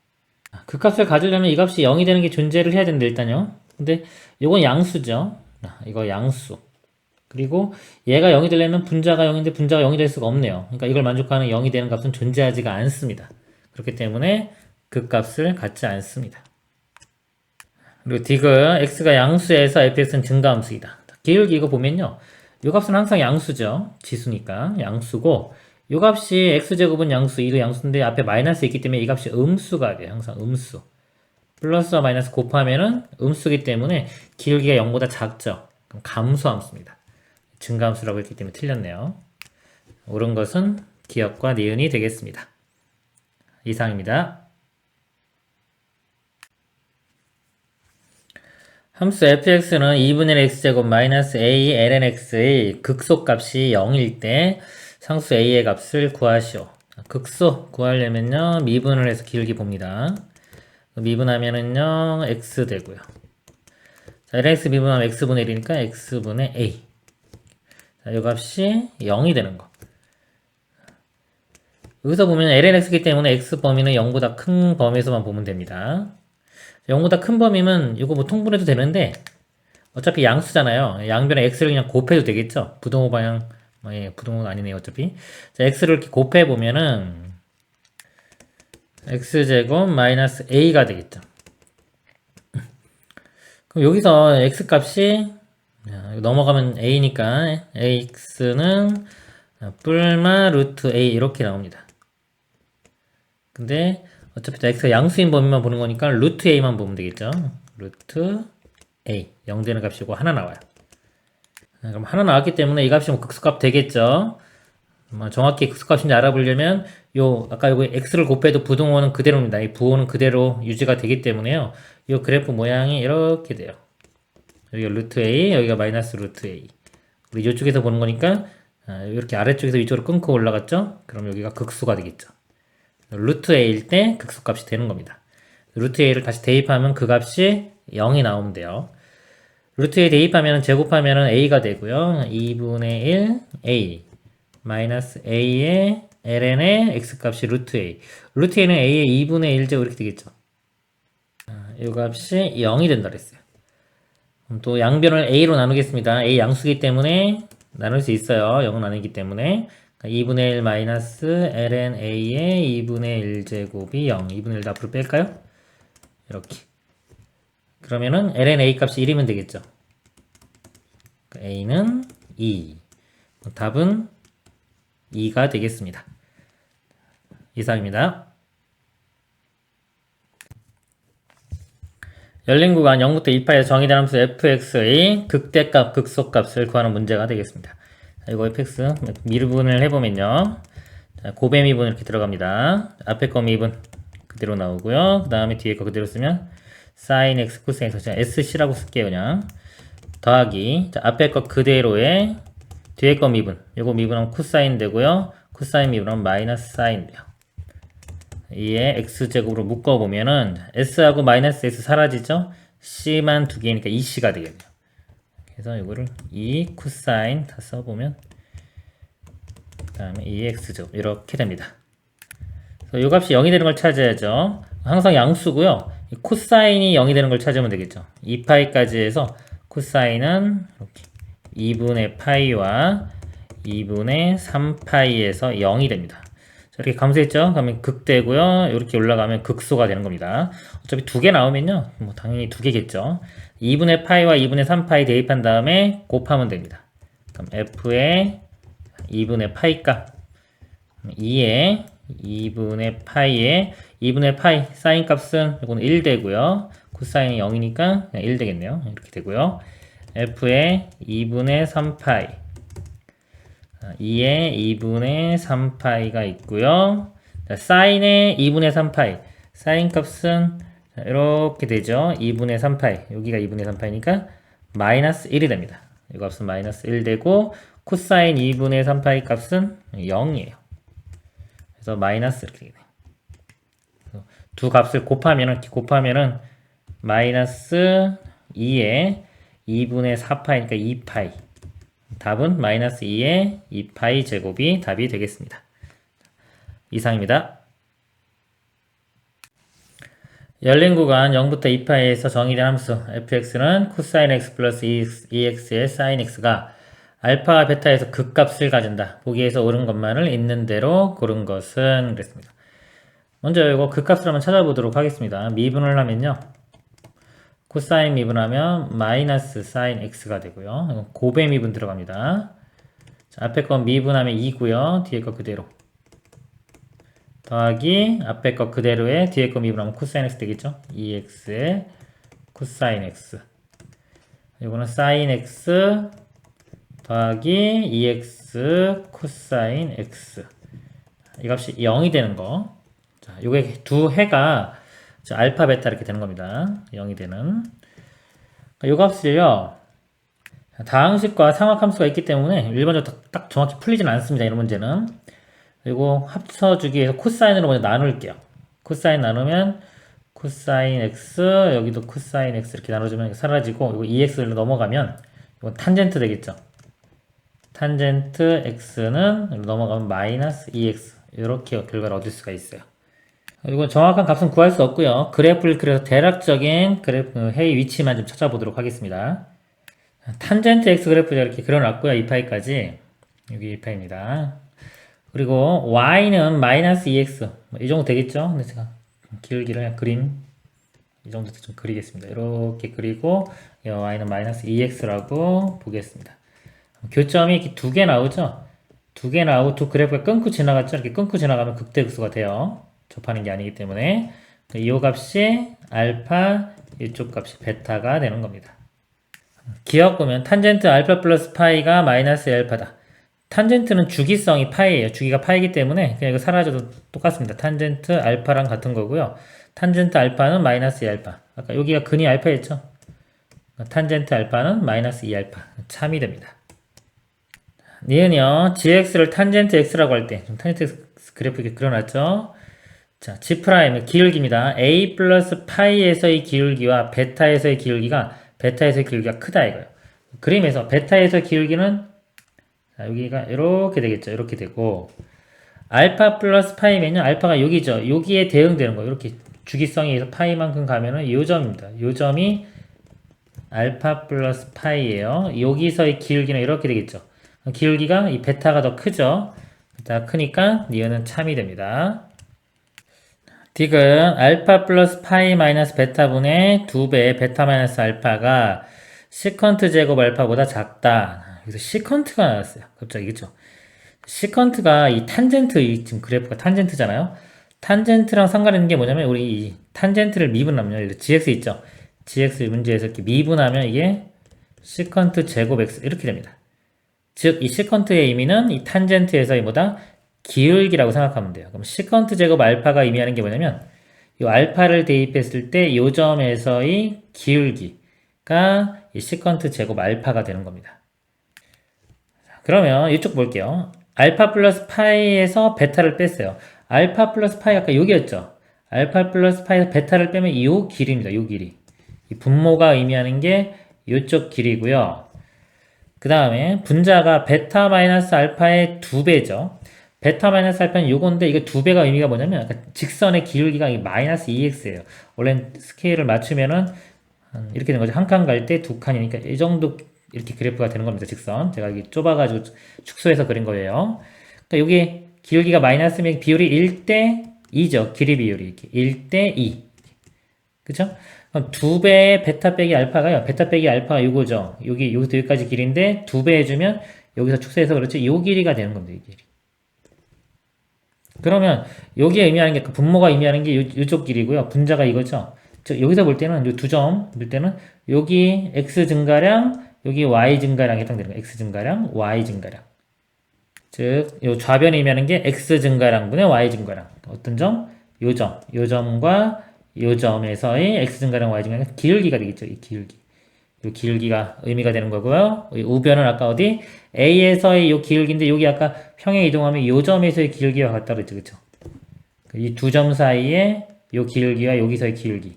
그 값을 가지려면 이 값이 0이 되는 게 존재를 해야 되는데 일단요. 근데 요건 양수죠. 이거 양수. 그리고 얘가 0이 되려면 분자가 0인데 분자가 0이 될 수가 없네요. 그러니까 이걸 만족하는 0이 되는 값은 존재하지가 않습니다. 그렇기 때문에 그 값을 갖지 않습니다. 그리고 디귿 x가 양수에서 fx는 증가함수이다. 기울기 이거 보면요. 요 값은 항상 양수죠. 지수니까 양수고, 요 값이 x제곱은 양수, 2도 양수인데 앞에 마이너스 있기 때문에 이 값이 음수가 돼요. 항상 음수. 플러스와 마이너스 곱하면은 음수기 때문에 기울기가 0보다 작죠. 그럼 감소함수입니다. 증가함수라고 했기 때문에 틀렸네요. 옳은 것은 기역과 니은이 되겠습니다. 이상입니다. 함수 fx는 2분의 x제곱 마이너스 a ln x의 극소값이 0일 때 상수 a의 값을 구하시오. 극소 구하려면요, 미분을 해서 기울기 봅니다. 미분하면은요 x 되고요. 자, lnx 미분하면 x분의 1이니까 x분의 a. 자, 이 값이 0이 되는 거. 여기서 보면 lnx이기 때문에 x 범위는 0보다 큰 범위에서만 보면 됩니다. 0보다 큰 범위면 이거 뭐 통분해도 되는데 어차피 양수잖아요. 양변에 x를 그냥 곱해도 되겠죠. 부동호 방향, 예, 부동호는 아니네요. 어차피. 자, x를 이렇게 곱해보면은 x제곱 마이너스 a가 되겠죠. 그럼 여기서 x 값이 넘어가면 a니까 ax는 뿔마 루트 a 이렇게 나옵니다. 근데 어차피 x가 양수인 범위만 보는 거니까 루트 a만 보면 되겠죠. 루트 a 0 되는 값이고 하나 나와요. 그럼 하나 나왔기 때문에 이 값이 뭐 극소값 되겠죠. 정확히 극소값인지 알아보려면 아까 요거 x를 곱해도 부동호는 그대로입니다. 이 부호는 그대로 유지가 되기 때문에요. 이 그래프 모양이 이렇게 돼요. 여기가 루트 a, 여기가 마이너스 루트 a. 우리 이쪽에서 보는 거니까 이렇게 아래쪽에서 위쪽으로 끊고 올라갔죠. 그럼 여기가 극소가 되겠죠. 루트 a일 때 극소값이 되는 겁니다. 루트 a를 다시 대입하면 그 값이 0이 나오면 돼요. 루트 a 대입하면 제곱하면 a가 되고요. 2분의 1 a 마이너스 a의 ln의 x값이 루트 a. 루트 a는 a의 2분의 1제곱 이렇게 되겠죠. 이 값이 0이 된다 그랬어요. 그럼 또 양변을 a로 나누겠습니다. a 양수기 때문에 나눌 수 있어요. 0은 아니기 때문에. 2분의 1 마이너스 ln a의 2분의 1제곱이 0. 2분의 1 앞으로 뺄까요? 이렇게. 그러면은 ln a 값이 1이면 되겠죠. a는 2. 답은 2가 되겠습니다. 이상입니다. 열린 구간 0부터 2파에서 정의된 함수 fx의 극대값, 극소값을 구하는 문제가 되겠습니다. 자, 이거 fx 미분을 해보면요. 자, 고배 미분 이렇게 들어갑니다. 앞에 거 미분 그대로 나오고요. 그 다음에 뒤에 거 그대로 쓰면 sin x, cos x, 그냥 sc라고 쓸게요. 그냥 더하기. 자, 앞에 거 그대로에 뒤에 거 미분. 요거 미분하면 코사인 되고요. 코사인 미분하면 마이너스 사인 돼요. 이에 x제곱으로 묶어보면은 s하고 마이너스 s 사라지죠? c만 두 개니까 2c가 되겠네요. 그래서 이거를 2 코사인 다 써보면 그 다음에 2x제곱 이렇게 됩니다. 그래서 이 값이 0이 되는 걸 찾아야죠. 항상 양수고요. 이 코사인이 0이 되는 걸 찾으면 되겠죠. 2파이까지 해서 코사인은 이렇게 2분의 파이와 2분의 3파이에서 0이 됩니다. 이렇게 감소했죠? 그러면 극되고요. 이렇게 올라가면 극소가 되는 겁니다. 어차피 두 개 나오면요. 뭐 당연히 두 개겠죠. 2분의 파이와 2분의 3파이 대입한 다음에 곱하면 됩니다. 그럼 f의 2분의 파이 값 2에 2분의 파이에 2분의 파이 사인 값은 이거는 1 되고요. 코사인이 0이니까 1 되겠네요. 이렇게 되고요. f의 2분의 3파이 2에 2분의 3파이가 있고요. 자, 사인의 2분의 3파이 사인 값은 이렇게 되죠. 2분의 3파이 여기가 2분의 3파이니까 마이너스 1이 됩니다. 이 값은 마이너스 1 되고 코사인 2분의 3파이 값은 0이에요. 그래서 마이너스 이렇게 되네요. 두 값을 곱하면은 마이너스 2에 2분의 4파이니까 2파이 답은 마이너스 2의 2파이 제곱이 답이 되겠습니다. 이상입니다. 열린 구간 0부터 2파에서 정의된 함수 fx는 코사인 x 플러스 2x의 사인 x가 알파와 베타에서 극값을 가진다. 보기에서 옳은 것만을 있는 대로 고른 것은 그랬습니다. 먼저 이거 극값을 한번 찾아보도록 하겠습니다. 미분을 하면요. 코사인 미분하면 마이너스 사인 x가 되고요. 고배 미분 들어갑니다. 자, 앞에 거 미분하면 2고요. 뒤에 거 그대로. 더하기 앞에 거 그대로에 뒤에 거 미분하면 코사인 x 되겠죠? 2x에 코사인 x. 이거는 사인 x 더하기 2x 코사인 x. 이 값이 0이 되는 거. 자, 요게 두 해가 알파 베타 이렇게 되는 겁니다. 0이 되는 이 값을요 다항식과 상학함수가 있기 때문에 일반적으로 딱 정확히 풀리지는 않습니다. 이런 문제는. 그리고 합쳐주기 위해서 코사인으로 먼저 나눌게요. 코사인 나누면 코사인 x, 여기도 코사인 x 이렇게 나눠주면 사라지고, 이거 2x로 넘어가면, 이건 탄젠트 되겠죠. 탄젠트 x는 넘어가면 마이너스 2x. 이렇게 결과를 얻을 수가 있어요. 이거 정확한 값은 구할 수 없고요. 그래프를 그려서 대략적인 그래프 해의 위치만 좀 찾아보도록 하겠습니다. 탄젠트 x 그래프 이렇게 그려놨고요. 이 파이까지. 여기 이 파입니다. 그리고 y는 마이너스 2x. 이 정도 되겠죠? 근데 제가 길기를 그냥 그림 이 정도 좀 그리겠습니다. 이렇게 그리고 y는 마이너스 2x라고 보겠습니다. 교점이 이렇게 두 개 나오죠? 두 개 나오고 두 그래프가 끊고 지나갔죠? 이렇게 끊고 지나가면 극대극소가 돼요. 접하는 게 아니기 때문에 이 값이 알파, 이쪽 값이 베타가 되는 겁니다. 기억 보면 탄젠트 알파 플러스 파이가 마이너스 알파다. 탄젠트는 주기성이 파이예요. 주기가 파이기 때문에 그냥 이거 사라져도 똑같습니다. 탄젠트 알파랑 같은 거고요. 탄젠트 알파는 마이너스 2알파. 아까 여기가 근이 알파였죠? 탄젠트 알파는 마이너스 2알파. 참이 됩니다. 니은요, gx를 탄젠트 x라고 할 때, 탄젠트 x 그래프 이렇게 그려놨죠? 자, g' 기울기입니다. a 플러스 파이에서의 기울기와 베타에서의 기울기가 크다 이거예요. 그림에서 베타에서 기울기는 자, 여기가 이렇게 되겠죠. 이렇게 되고 알파 플러스 파이면요, 알파가 여기죠. 여기에 대응되는 거예요. 이렇게 주기성에 의해서 파이만큼 가면은 요 점입니다. 요 점이 알파 플러스 파이예요. 여기서의 기울기는 이렇게 되겠죠. 기울기가 이 베타가 더 크죠. 베타가 크니까 니은은 참이 됩니다. 딕은 알파 플러스 파이 마이너스 베타분의 2배 베타 마이너스 알파가 시컨트 제곱 알파보다 작다. 여기서 시컨트가 나왔어요. 갑자기 그죠? 시컨트가 이 탄젠트, 이 지금 그래프가 탄젠트잖아요. 탄젠트랑 상관있는 게 뭐냐면 우리 이 탄젠트를 미분하면 gx 있죠? gx 문제에서 이렇게 미분하면 이게 시컨트 제곱 x 이렇게 됩니다. 즉 이 시컨트의 의미는 이 탄젠트에서의 뭐다? 기울기라고 생각하면 돼요. 그럼 시컨트 제곱 알파가 의미하는 게 뭐냐면 이 알파를 대입했을 때 이 점에서의 기울기가 이 시컨트 제곱 알파가 되는 겁니다. 그러면 이쪽 볼게요. 알파 플러스 파이에서 베타를 뺐어요. 알파 플러스 파이 아까 여기였죠. 알파 플러스 파이에서 베타를 빼면 이 길이입니다. 이 길이. 이 분모가 의미하는 게 이쪽 길이고요. 그 다음에 분자가 베타 마이너스 알파의 2배죠. 베타 마이너스 알파는 요건데 이거 2배가 의미가 뭐냐면 직선의 기울기가 마이너스 2x예요. 원래 스케일을 맞추면은 이렇게 되는 거죠. 한 칸 갈 때 두 칸이니까 이 정도 이렇게 그래프가 되는 겁니다. 직선. 제가 여기 좁아가지고 축소해서 그린 거예요. 그러니까 여기 기울기가 마이너스면 비율이 1대 2죠. 길이 비율이 이렇게 1대 2. 그쵸? 그럼 2배의 베타 빼기 알파가요. 베타 빼기 알파가 요거죠. 여기서 여기까지 길인데 2배 해주면 여기서 축소해서 그렇죠. 요 길이가 되는 겁니다. 이 길이. 그러면 여기에 의미하는 게 분모가 의미하는 게 이쪽 길이고요. 분자가 이거죠. 즉 여기서 볼 때는 이 두 점 볼 때는 여기 x 증가량, 여기 y 증가량에 해당되는 거예요. x 증가량, y 증가량. 즉 이 좌변에 의미하는 게 x 증가량분의 y 증가량. 어떤 점? 요 점. 요 점과 요 점에서의 x 증가량, y 증가량 기울기가 되겠죠. 이 기울기. 요 기울기가 의미가 되는 거고요. 우변은 아까 어디? A에서의 요 기울기인데 여기 아까 평행 이동하면 요 점에서의 기울기와 같다 그랬죠. 그쵸? 이 두 점 사이에 요 기울기와 여기서의 기울기.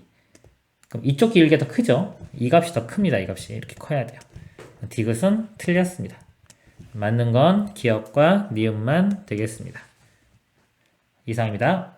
그럼 이쪽 기울기가 더 크죠? 이 값이 더 큽니다. 이 값이. 이렇게 커야 돼요. 디귿은 틀렸습니다. 맞는 건 기억과 니은만 되겠습니다. 이상입니다.